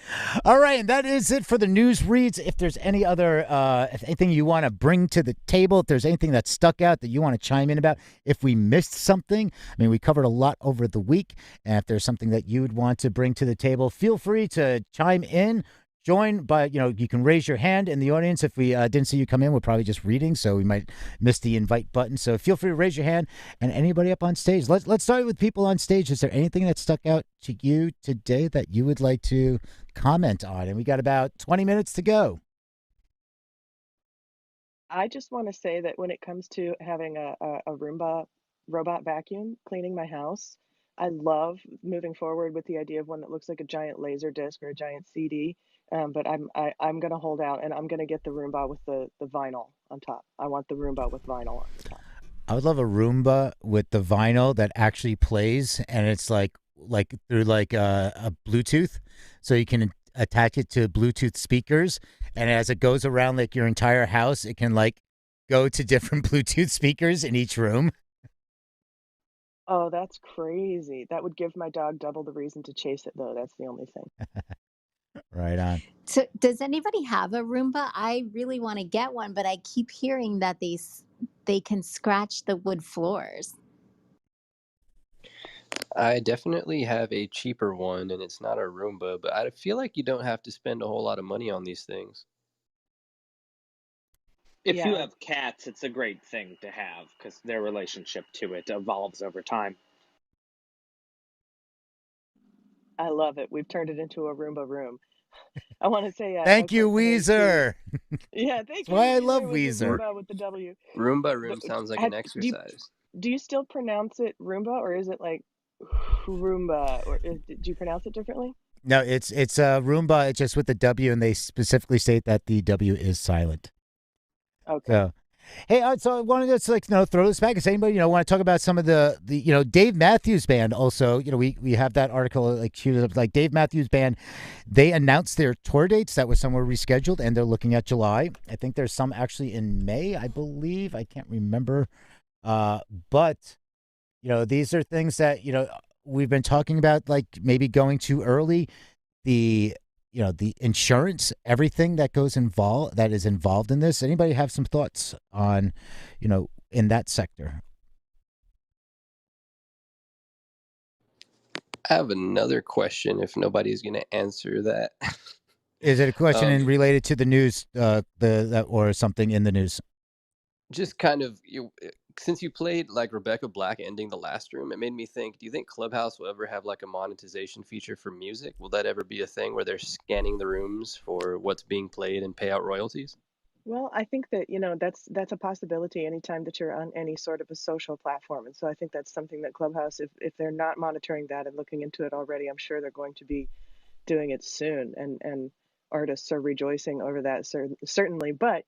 All right, and that is it for the news reads. If there's any other, if anything you want to bring to the table, if there's anything that stuck out that you want to chime in about, if we missed something, I mean, we covered a lot over the week, and if there's something that you would want to bring to the table, feel free to chime in. Join by, you can raise your hand in the audience. If we didn't see you come in, we're probably just reading, so we might miss the invite button. So feel free to raise your hand. And anybody up on stage, let's start with people on stage. Is there anything that stuck out to you today that you would like to comment on? And we got about 20 minutes to go. I just want to say that when it comes to having a Roomba robot vacuum cleaning my house, I love moving forward with the idea of one that looks like a giant laser disc or a giant CD. But I'm going to hold out, and I'm going to get the Roomba with the vinyl on top. I want the Roomba with vinyl on the top. I would love a Roomba with the vinyl that actually plays, and it's like through a Bluetooth, so you can attach it to Bluetooth speakers, and as it goes around like your entire house, it can go to different Bluetooth speakers in each room. Oh, that's crazy. That would give my dog double the reason to chase it, though. That's the only thing. Right on. So, does anybody have a Roomba? I really want to get one, but I keep hearing that they can scratch the wood floors. I definitely have a cheaper one, and it's not a Roomba, but I feel like you don't have to spend a whole lot of money on these things. If you have cats, it's a great thing to have because their relationship to it evolves over time. I love it. We've turned it into a Roomba room. I want to say thank you, Weezer. Yeah, thank you. Why I love Weezer. Roomba with the W. Roomba room sounds like an exercise. Do you still pronounce it Roomba, or is it like Roomba, or do you pronounce it differently? No, it's Roomba. It's just with the W, and they specifically state that the W is silent. Okay. So, hey, so I wanted to throw this back. Does anybody want to talk about some of the Dave Matthews Band? Also, we have that article queued up. Dave Matthews Band, they announced their tour dates. That was some were rescheduled, and they're looking at July. I think there's some actually in May, I believe. I can't remember, but these are things that we've been talking about, like maybe going too early. The insurance, everything that is involved in this. Anybody have some thoughts on, in that sector? I have another question if nobody's going to answer that. Is it a question related to the news, or something in the news? Just kind of since you played like Rebecca Black ending the last room, it made me think, do you think Clubhouse will ever have like a monetization feature for music? Will that ever be a thing where they're scanning the rooms for what's being played and pay out royalties? Well, I think that, that's a possibility anytime that you're on any sort of a social platform. And so I think that's something that Clubhouse, if they're not monitoring that and looking into it already, I'm sure they're going to be doing it soon. And artists are rejoicing over that, certainly. But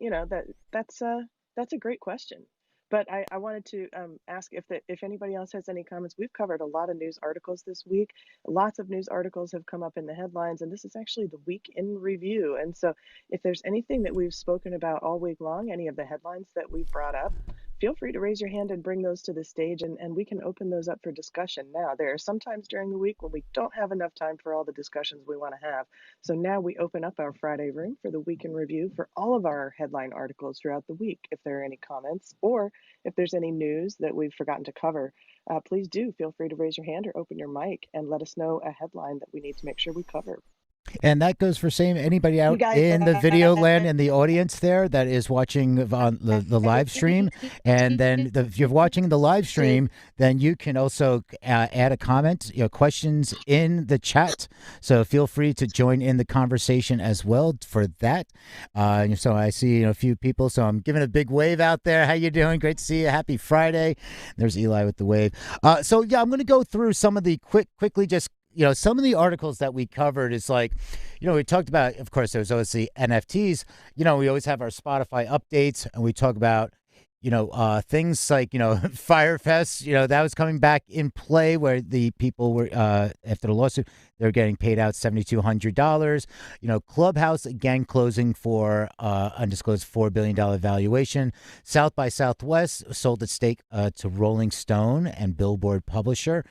that's a great question. But I wanted to ask if anybody else has any comments. We've covered a lot of news articles this week. Lots of news articles have come up in the headlines, and this is actually the week in review. And so if there's anything that we've spoken about all week long, any of the headlines that we've brought up, feel free to raise your hand and bring those to the stage, and we can open those up for discussion now. There are some times during the week when we don't have enough time for all the discussions we want to have. So now we open up our Friday room for the week in review for all of our headline articles throughout the week. If there are any comments or if there's any news that we've forgotten to cover, please do feel free to raise your hand or open your mic and let us know a headline that we need to make sure we cover. And that goes for same anybody You out guys, in the video land in the audience there that is watching on the live stream. And then if you're watching the live stream, then you can also add a comment, questions in the chat. So feel free to join in the conversation as well for that. So I see a few people. So I'm giving a big wave out there. How you doing? Great to see you. Happy Friday. There's Eli with the wave. So yeah, I'm going to go through some of the quickly just some of the articles that we covered is like, we talked about, of course, there's always the NFTs. We always have our Spotify updates, and we talk about, things like, Firefest, that was coming back in play where the people were, after the lawsuit, they're getting paid out $7,200. Clubhouse again closing for undisclosed $4 billion valuation. South by Southwest sold its stake to Rolling Stone and Billboard publisher.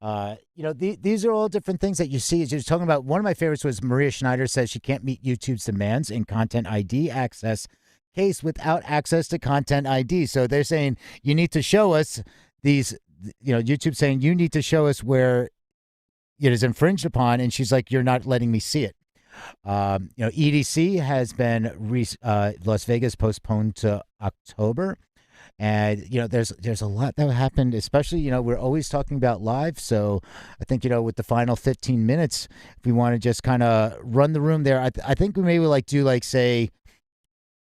These are all different things that you see as you're talking about. One of my favorites was Maria Schneider says she can't meet YouTube's demands in content ID access case without access to content ID. So they're saying you need to show us these, YouTube saying you need to show us where it is infringed upon. And she's like, you're not letting me see it. EDC has been Las Vegas postponed to October. And, there's a lot that happened, especially, we're always talking about live. So I think, with the final 15 minutes, if we want to just kind of run the room there, I think we maybe say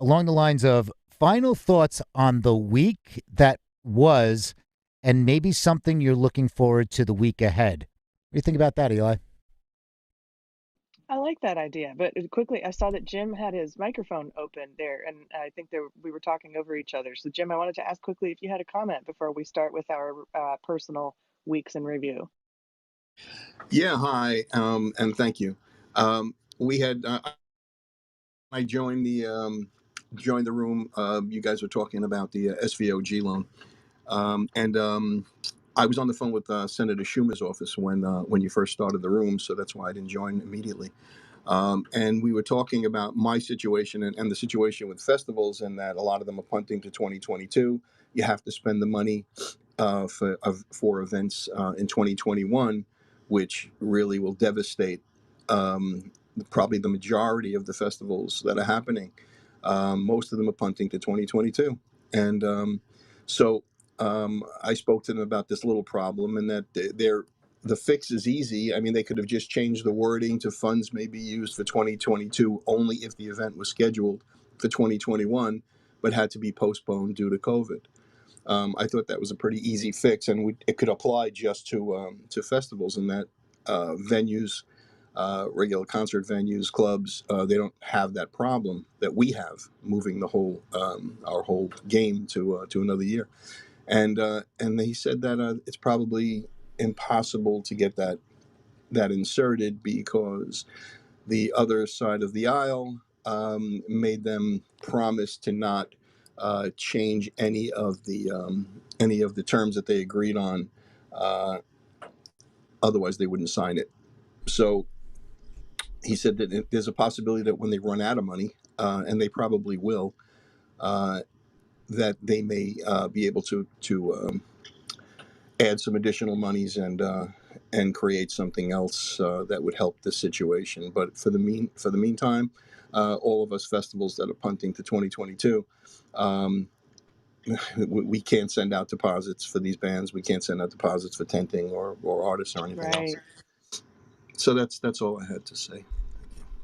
along the lines of final thoughts on the week that was, and maybe something you're looking forward to the week ahead. What do you think about that, Eli? I like that idea, but quickly, I saw that Jim had his microphone open there, and I think we were talking over each other. So, Jim, I wanted to ask quickly if you had a comment before we start with our personal weeks in review. Yeah, hi, and thank you. We had I joined the room. You guys were talking about the SVOG loan, and I was on the phone with Senator Schumer's office when you first started the room, so that's why I didn't join immediately. And we were talking about my situation and the situation with festivals, and that a lot of them are punting to 2022. You have to spend the money for events in 2021, which really will devastate probably the majority of the festivals that are happening. Most of them are punting to 2022. And I spoke to them about this little problem, and that the fix is easy. I mean, they could have just changed the wording to funds may be used for 2022 only if the event was scheduled for 2021, but had to be postponed due to COVID. I thought that was a pretty easy fix, and it could apply just to festivals, and that venues, regular concert venues, clubs, they don't have that problem that we have, moving the whole our whole game to another year. And he said that it's probably impossible to get that inserted because the other side of the aisle made them promise to not change any of the terms that they agreed on. Otherwise, they wouldn't sign it. So he said that there's a possibility that when they run out of money, and they probably will, that they may be able to add some additional monies and create something else that would help the situation. But for the meantime, all of us festivals that are punting to 2022, we can't send out deposits for these bands. We can't send out deposits for tenting or artists or anything else. Right. So that's all I had to say.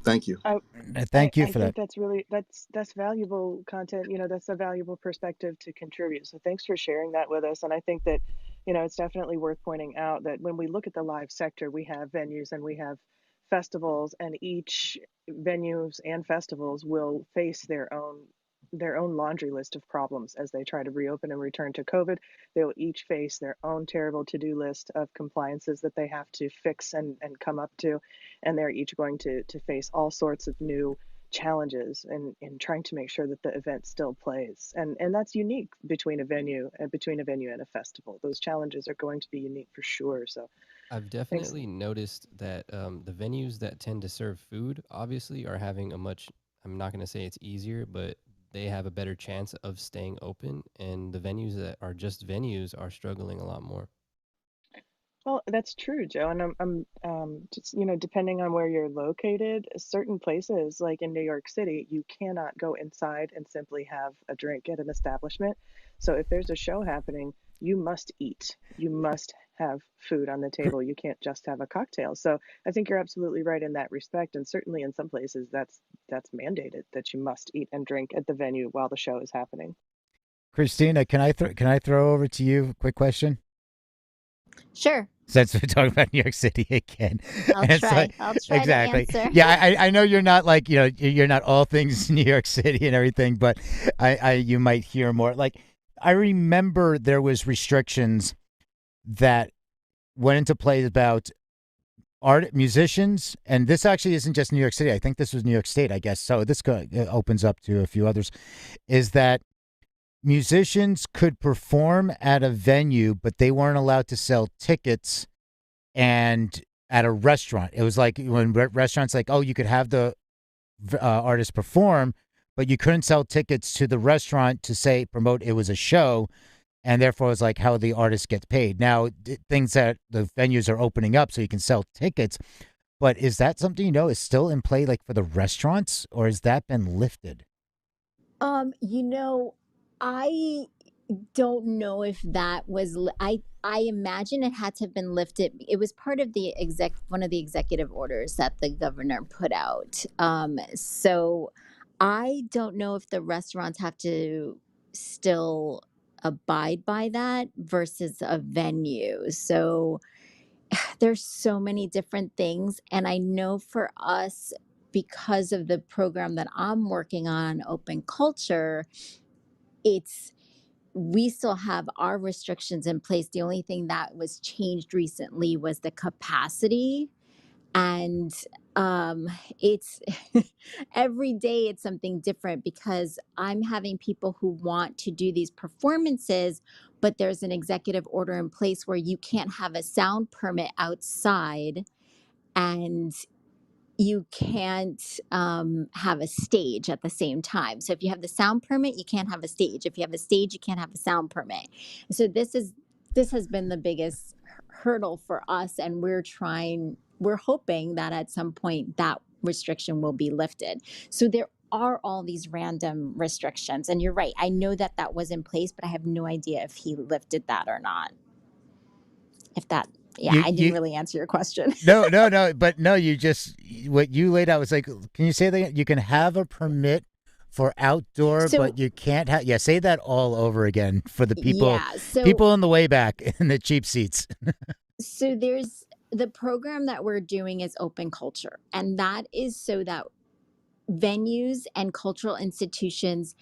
Thank you. Thank you I for think that. that's really that's valuable content. That's a valuable perspective to contribute. So thanks for sharing that with us. And I think that, it's definitely worth pointing out that when we look at the live sector, we have venues and we have festivals, and each venues and festivals will face their own laundry list of problems as they try to reopen and return to COVID. They will each face their own terrible to-do list of compliances that they have to fix and come up to, and they're each going to face all sorts of new challenges in trying to make sure that the event still plays, and that's unique between a venue and a festival. Those challenges are going to be unique for sure. So I've thanks. definitely noticed that the venues that tend to serve food obviously are having a much, I'm not going to say it's easier, but they have a better chance of staying open. And the venues that are just venues are struggling a lot more. Well, that's true, Joe. And just, depending on where you're located, certain places like in New York City, you cannot go inside and simply have a drink at an establishment. So if there's a show happening, you must eat. You must have food on the table. You can't just have a cocktail. So I think you're absolutely right in that respect. And certainly in some places, that's mandated that you must eat and drink at the venue while the show is happening. Christina, can I throw over to you a quick question? Sure. Since we're talking about New York City again, I'll and it's try. like, I'll try exactly. to answer. Yeah, I know you're not like you're not all things New York City and everything, but I you might hear more. Like I remember there was restrictions that went into play about musicians, and this actually isn't just New York City. I think this was New York State, I guess. So this opens up to a few others. Is that musicians could perform at a venue, but they weren't allowed to sell tickets. And at a restaurant, it was like when restaurants like, oh, you could have the artist perform, but you couldn't sell tickets to the restaurant to say promote it was a show, and therefore it's like how the artist gets paid. Now things that the venues are opening up so you can sell tickets, but is that something is still in play like for the restaurants, or has that been lifted? I don't know if that was I imagine it had to have been lifted. It was part of the one of the executive orders that the governor put out. So I don't know if the restaurants have to still abide by that versus a venue. So there's so many different things, and I know for us, because of the program that I'm working on, Open Culture, it's we still have our restrictions in place. The only thing that was changed recently was the capacity. And it's every day it's something different, because I'm having people who want to do these performances, but there's an executive order in place where you can't have a sound permit outside, and you can't have a stage at the same time. So if you have the sound permit, you can't have a stage. If you have a stage, you can't have a sound permit. So this has been the biggest hurdle for us, and we're hoping that at some point that restriction will be lifted. So there are all these random restrictions, and you're right. I know that was in place, but I have no idea if he lifted that or not. I didn't really answer your question. No, but no, you just what you laid out was like, can you say that you can have a permit for outdoor, but you can't have? Yeah, say that all over again for the people. Yeah, so people in the way back in the cheap seats. So there's the program that we're doing is Open Culture, and that is so that venues and cultural institutions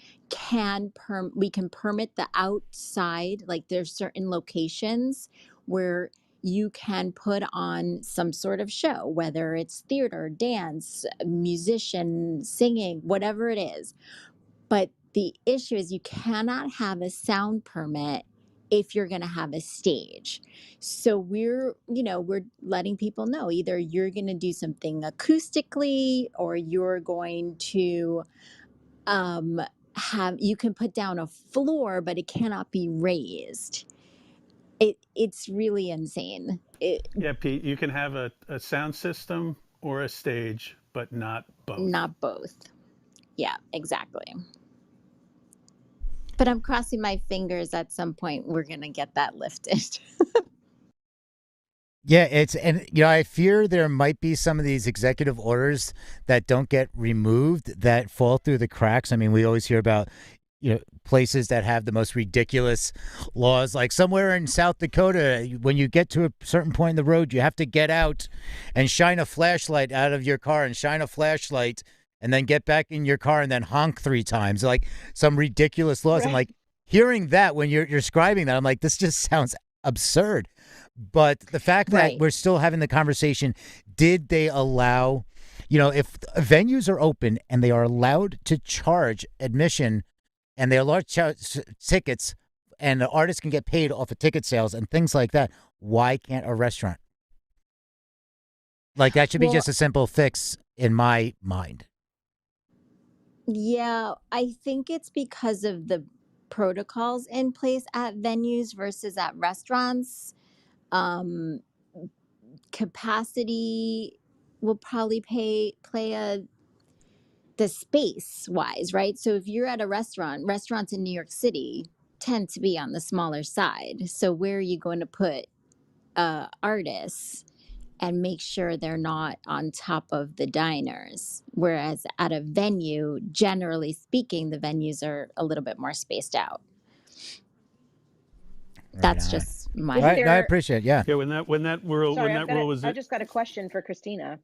we can permit the outside. Like there's certain locations where you can put on some sort of show, whether it's theater, dance, musician, singing, whatever it is. But the issue is you cannot have a sound permit if you're going to have a stage. So we're letting people know either you're going to do something acoustically, or you're going to you can put down a floor, but it cannot be raised. It's really insane. Yeah, Pete, you can have a sound system or a stage, but not both. Not both. Yeah, exactly. But I'm crossing my fingers at some point we're going to get that lifted. Yeah, and I fear there might be some of these executive orders that don't get removed that fall through the cracks. I mean, we always hear about places that have the most ridiculous laws, like somewhere in South Dakota, when you get to a certain point in the road, you have to get out and shine a flashlight out of your car and shine a flashlight and then get back in your car and then honk 3 times, like some ridiculous laws. And Right. like hearing that when you're describing that, I'm like, this just sounds absurd. But the fact that Right. we're still having the conversation, did they allow, if venues are open and they are allowed to charge admission and they are allowed to charge tickets and the artists can get paid off of ticket sales and things like that, why can't a restaurant? Like that should be Well, just a simple fix in my mind. yeah, I think it's because of the protocols in place at venues versus at restaurants. Um, Capacity will probably play the space wise, right? So if you're at a restaurants in New York City tend to be on the smaller side. So where are you going to put artists and make sure they're not on top of the diners? Whereas at a venue, generally speaking, the venues are a little bit more spaced out. Right That's on. just All my Isn't right, no, I there? appreciate it. Yeah. Yeah, when that rule Sorry, was I've it. just got a question for Christina.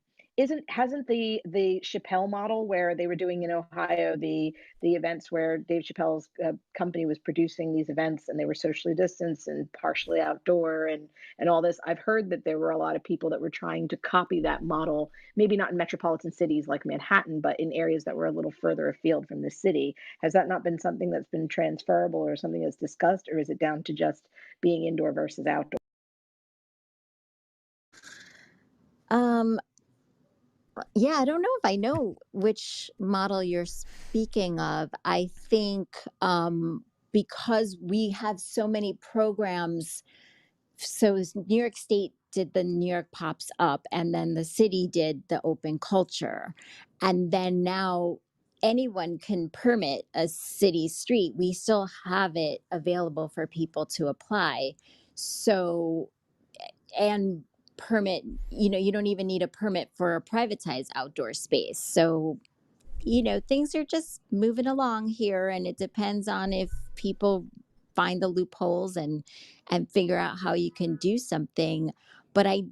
Hasn't the Chappelle model where they were doing in Ohio the events where Dave Chappelle's company was producing these events and they were socially distanced and partially outdoor and all this? I've heard that there were a lot of people that were trying to copy that model, maybe not in metropolitan cities like Manhattan, but in areas that were a little further afield from the city. Has that not been something that's been transferable or something that's discussed, or is it down to just being indoor versus outdoor? um yeah, I don't know if I know which model you're speaking of. I think because we have so many programs, so New York State did the New York Pops Up, and then the city did the Open Culture. And then now anyone can permit a city street. We still have it available for people to apply. So, and permit, you don't even need a permit for a privatized outdoor space. So, things are just moving along here, and it depends on if people find the loopholes and figure out how you can do something. But I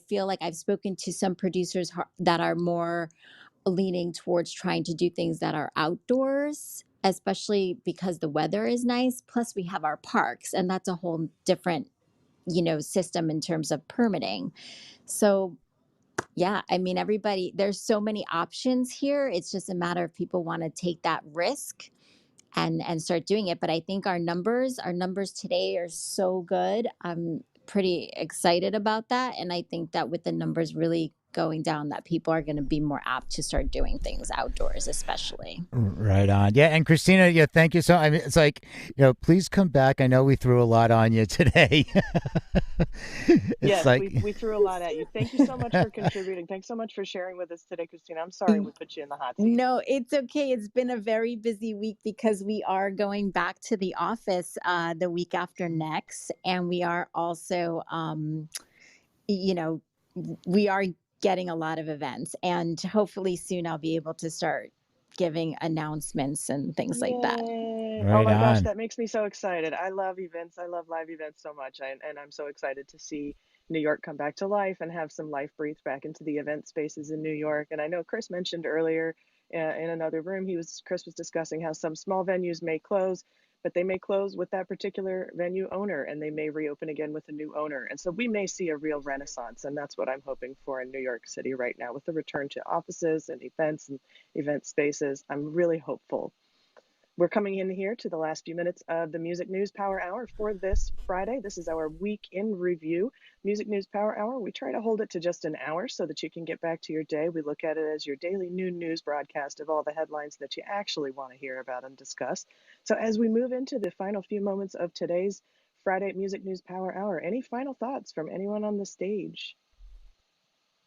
feel like I've spoken to some producers that are more leaning towards trying to do things that are outdoors, especially because the weather is nice. Plus we have our parks, and that's a whole different system in terms of permitting. So yeah, I mean, there's so many options here. It's just a matter of people want to take that risk and start doing it. But I think our numbers today are so good. I'm pretty excited about that. And I think that with the numbers really going down, that people are going to be more apt to start doing things outdoors, especially. Right on. Yeah, and Christina, yeah, thank you so. I mean, it's like, please come back. I know we threw a lot on you today. It's Yes, like, we threw a lot at you. Thank you so much for contributing. Thanks so much for sharing with us today, Christina. I'm sorry we put you in the hot seat. No, it's okay. It's been a very busy week because we are going back to the office the week after next. And we are also, you know, we are getting a lot of events. And hopefully soon I'll be able to start giving announcements and things like that. Yay. Oh right my gosh, on. that makes me so excited. I love events. I love live events so much. And I'm so excited to see New York come back to life and have some life breathed back into the event spaces in New York. And I know Chris mentioned earlier in another room, Chris was discussing how some small venues may close, but they may close with that particular venue owner and they may reopen again with a new owner. And so we may see a real renaissance. And that's what I'm hoping for in New York City right now with the return to offices and events and event spaces. I'm really hopeful. We're coming in here to the last few minutes of the Music News Power Hour for this Friday. This is our week in review. Music News Power Hour, we try to hold it to just an hour so that you can get back to your day. We look at it as your daily noon news broadcast of all the headlines that you actually want to hear about and discuss. So as we move into the final few moments of today's Friday Music News Power Hour, any final thoughts from anyone on the stage?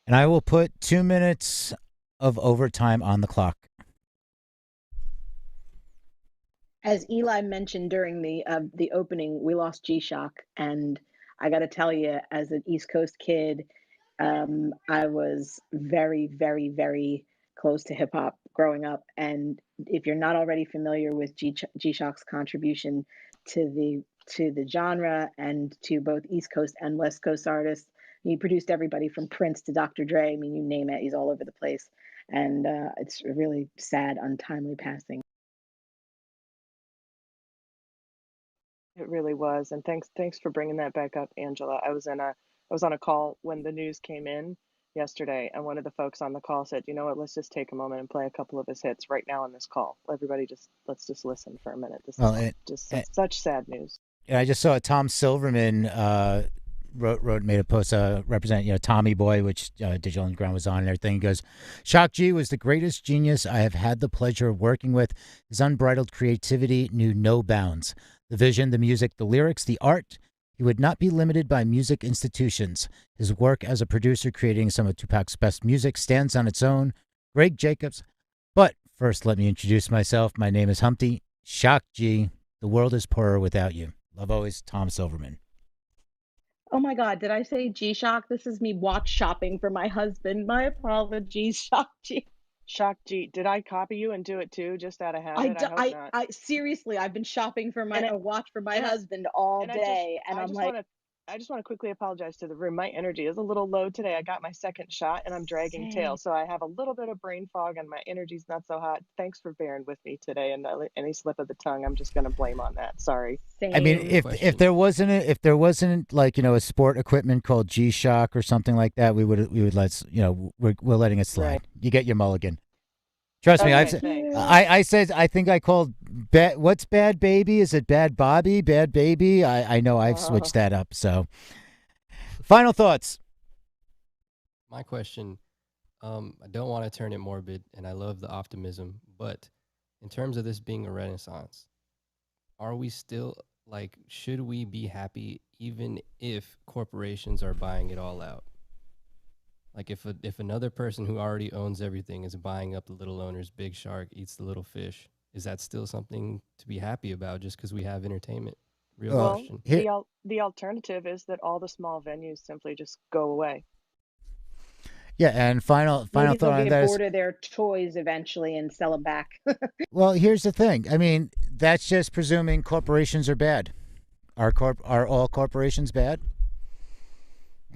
And I will put 2 minutes of overtime on the clock. As Eli mentioned during the opening, we lost G-Shock, and I got to tell you, as an East Coast kid, I was very, very, very close to hip hop growing up. And if you're not already familiar with G-Shock's contribution to the genre and to both East Coast and West Coast artists, he produced everybody from Prince to Dr. Dre. I mean, you name it, he's all over the place. And it's a really sad, untimely passing. It really was, and thanks for bringing that back up, Angela. I was on a call when the news came in yesterday, and one of the folks on the call said, "You know what? Let's just take a moment and play a couple of his hits right now on this call. Everybody, let's just listen for a minute. This Well, is just such sad news." and I just saw Tom Silverman made a post representing Tommy Boy, which Digital Underground was on and everything. He goes, Shock G was the greatest genius I have had the pleasure of working with. His unbridled creativity knew no bounds. The vision, the music, the lyrics, the art. He would not be limited by music institutions. His work as a producer creating some of Tupac's best music stands on its own. Greg Jacobs. But first, let me introduce myself. My name is Humpty. Shock G. The world is poorer without you. Love always, Tom Silverman. Oh my God, did I say G-Shock? This is me watch shopping for my husband. My apologies, Shock G. Shock G, did I copy you and do it too, just out of habit? I hope not. I seriously, I've been shopping for a watch for my husband all and day, and I'm like, I just want to quickly apologize to the room. My energy is a little low today. I got my second shot and I'm dragging tail. So I have a little bit of brain fog and my energy's not so hot. Thanks for bearing with me today. And any slip of the tongue, I'm just going to blame on that. Sorry. Same. I mean, if there wasn't like, a sport equipment called G-Shock or something like that, we would we're letting it slide. Right. You get your mulligan. Trust me, I said, I think I called what's Bad Baby? Is it Bad Bobby? Bad Baby? I know I've switched that up. So, final thoughts. My question, I don't want to turn it morbid, and I love the optimism, but in terms of this being a renaissance, are we still, should we be happy even if corporations are buying it all out? Like if another person who already owns everything is buying up the little owners, big shark eats the little fish, is that still something to be happy about just because we have entertainment? Real question. The alternative is that all the small venues simply just go away. Yeah, and final Maybe thought on that they'll get bored of their toys eventually and sell them back. Well, here's the thing. I mean, that's just presuming corporations are bad. Are all corporations bad?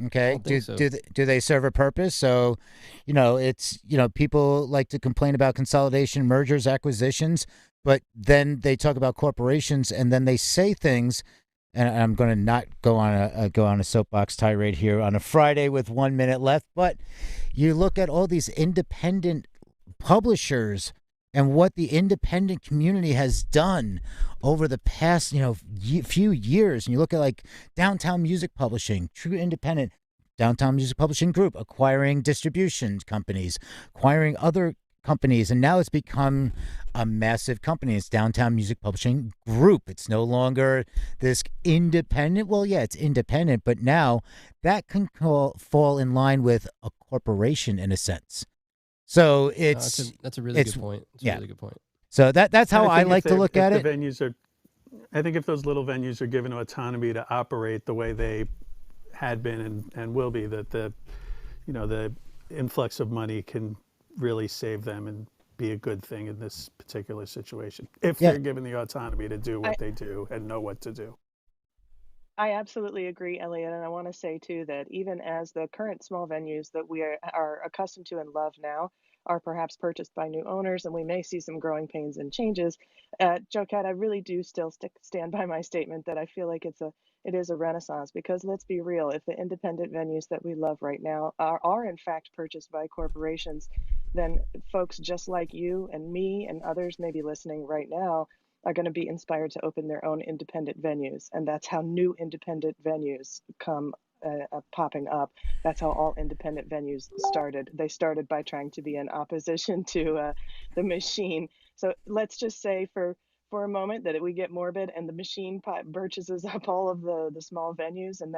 Okay. Do they serve a purpose? So, it's people like to complain about consolidation, mergers, acquisitions, but then they talk about corporations, and then they say things. And I'm going to not go on a soapbox tirade here on a Friday with 1 minute left. But you look at all these independent publishers and what the independent community has done over the past, few years. And you look at like Downtown Music Publishing, true independent Downtown Music Publishing Group, acquiring distribution companies, acquiring other companies, and now it's become a massive company. It's Downtown Music Publishing Group. It's no longer this independent. Well, yeah, it's independent, but now that can fall in line with a corporation in a sense. So that's a really good point. It's a really good point. So that's how I like to look at it. I think if those little venues are given autonomy to operate the way they had been and will be, that the influx of money can really save them and be a good thing in this particular situation if they're given the autonomy to do what they do and know what to do. I absolutely agree, Elliot, and I want to say too that even as the current small venues that we are accustomed to and love now are perhaps purchased by new owners, and we may see some growing pains and changes, Joe Cat, I really do still stand by my statement that I feel like it is a renaissance, because let's be real, if the independent venues that we love right now are in fact purchased by corporations, then folks just like you and me and others maybe listening right now are going to be inspired to open their own independent venues. And that's how new independent venues come popping up. That's how all independent venues started. They started by trying to be in opposition to the machine. So let's just say for a moment that we get morbid and the machine purchases up all of the small venues, and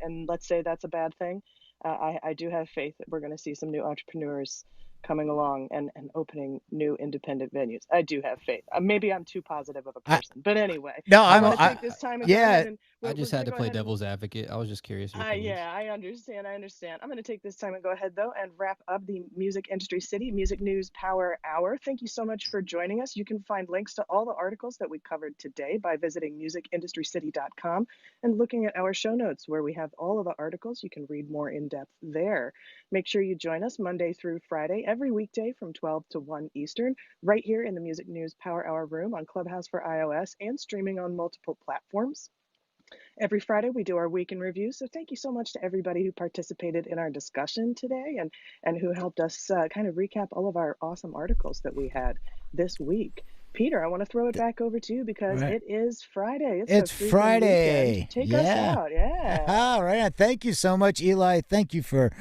and let's say that's a bad thing. I do have faith that we're going to see some new entrepreneurs coming along and opening new independent venues. I do have faith. Maybe I'm too positive of a person, but anyway, No, I want to take this time and go yeah. ahead and I we're just going had to to go play ahead and devil's advocate. I was just curious your opinions. yeah, I understand. I'm going to take this time and go ahead, though, and wrap up the Music Industry City Music News Power Hour. Thank you so much for joining us. You can find links to all the articles that we covered today by visiting musicindustrycity.com and looking at our show notes, where we have all of the articles. You can read more in depth there. Make sure you join us Monday through Friday, every weekday from 12 to 1 Eastern, right here in the Music News Power Hour room on Clubhouse for iOS and streaming on multiple platforms. Every Friday, we do our week in review. So thank you so much to everybody who participated in our discussion today and who helped us kind of recap all of our awesome articles that we had this week. Peter, I want to throw it back over to you because Right. it is Friday. It's a freaking Friday. weekend. Take us Yeah. out. Yeah. All right. Thank you so much, Eli. Thank you for,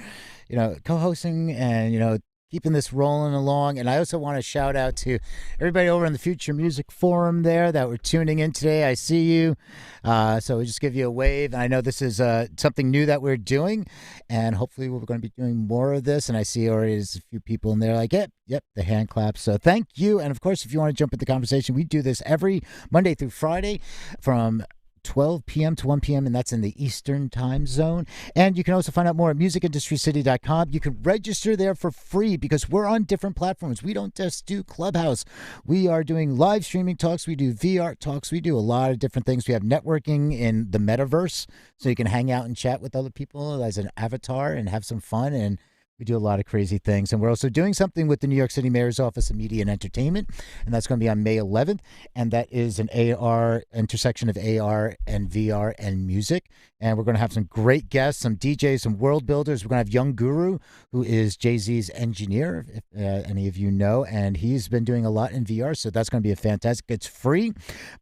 co-hosting and, keeping this rolling along. And I also want to shout out to everybody over in the Future Music Forum there that were tuning in today. I see you. So we just give you a wave. And I know this is something new that we're doing, and hopefully we're going to be doing more of this. And I see already there's a few people in there like, yep, the hand claps. So thank you. And of course, if you want to jump in the conversation, we do this every Monday through Friday from 12 p.m. to 1 p.m., and that's in the Eastern time zone. And you can also find out more at musicindustrycity.com. You can register there for free because we're on different platforms. We don't just do Clubhouse. We are doing live streaming talks. We do VR talks. We do a lot of different things. We have networking in the metaverse, so you can hang out and chat with other people as an avatar and have some fun. And we do a lot of crazy things. And we're also doing something with the New York City Mayor's Office of Media and Entertainment, and that's going to be on May 11th. And that is an intersection of AR and VR and music. And we're going to have some great guests, some DJs, some world builders. We're going to have Young Guru, who is Jay-Z's engineer, if any of you know, and he's been doing a lot in VR. So that's going to be a fantastic. It's free,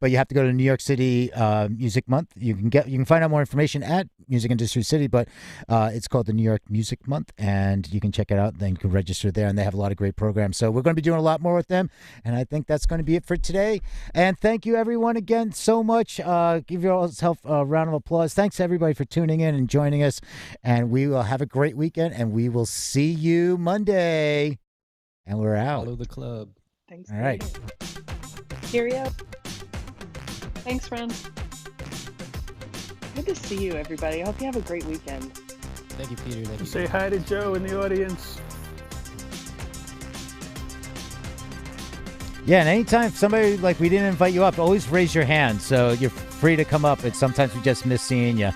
but you have to go to New York City Music Month. You can find out more information at Music Industry City, but it's called the New York Music Month, and you can check it out. Then you can register there, and they have a lot of great programs. So we're going to be doing a lot more with them, and I think that's going to be it for today. And thank you, everyone, again so much. Give yourself a round of applause. Thanks, everybody, for tuning in and joining us, and we will have a great weekend, and we will see you Monday. And we're out. Follow the club. Thanks. All right. Cheerio. Thanks, friends. Good to see you, everybody. I hope you have a great weekend. Thank you, Peter. Thank you. Say hi to Joe in the audience. Yeah, and anytime somebody, we didn't invite you up, always raise your hand. So you're free to come up. And sometimes we just miss seeing you.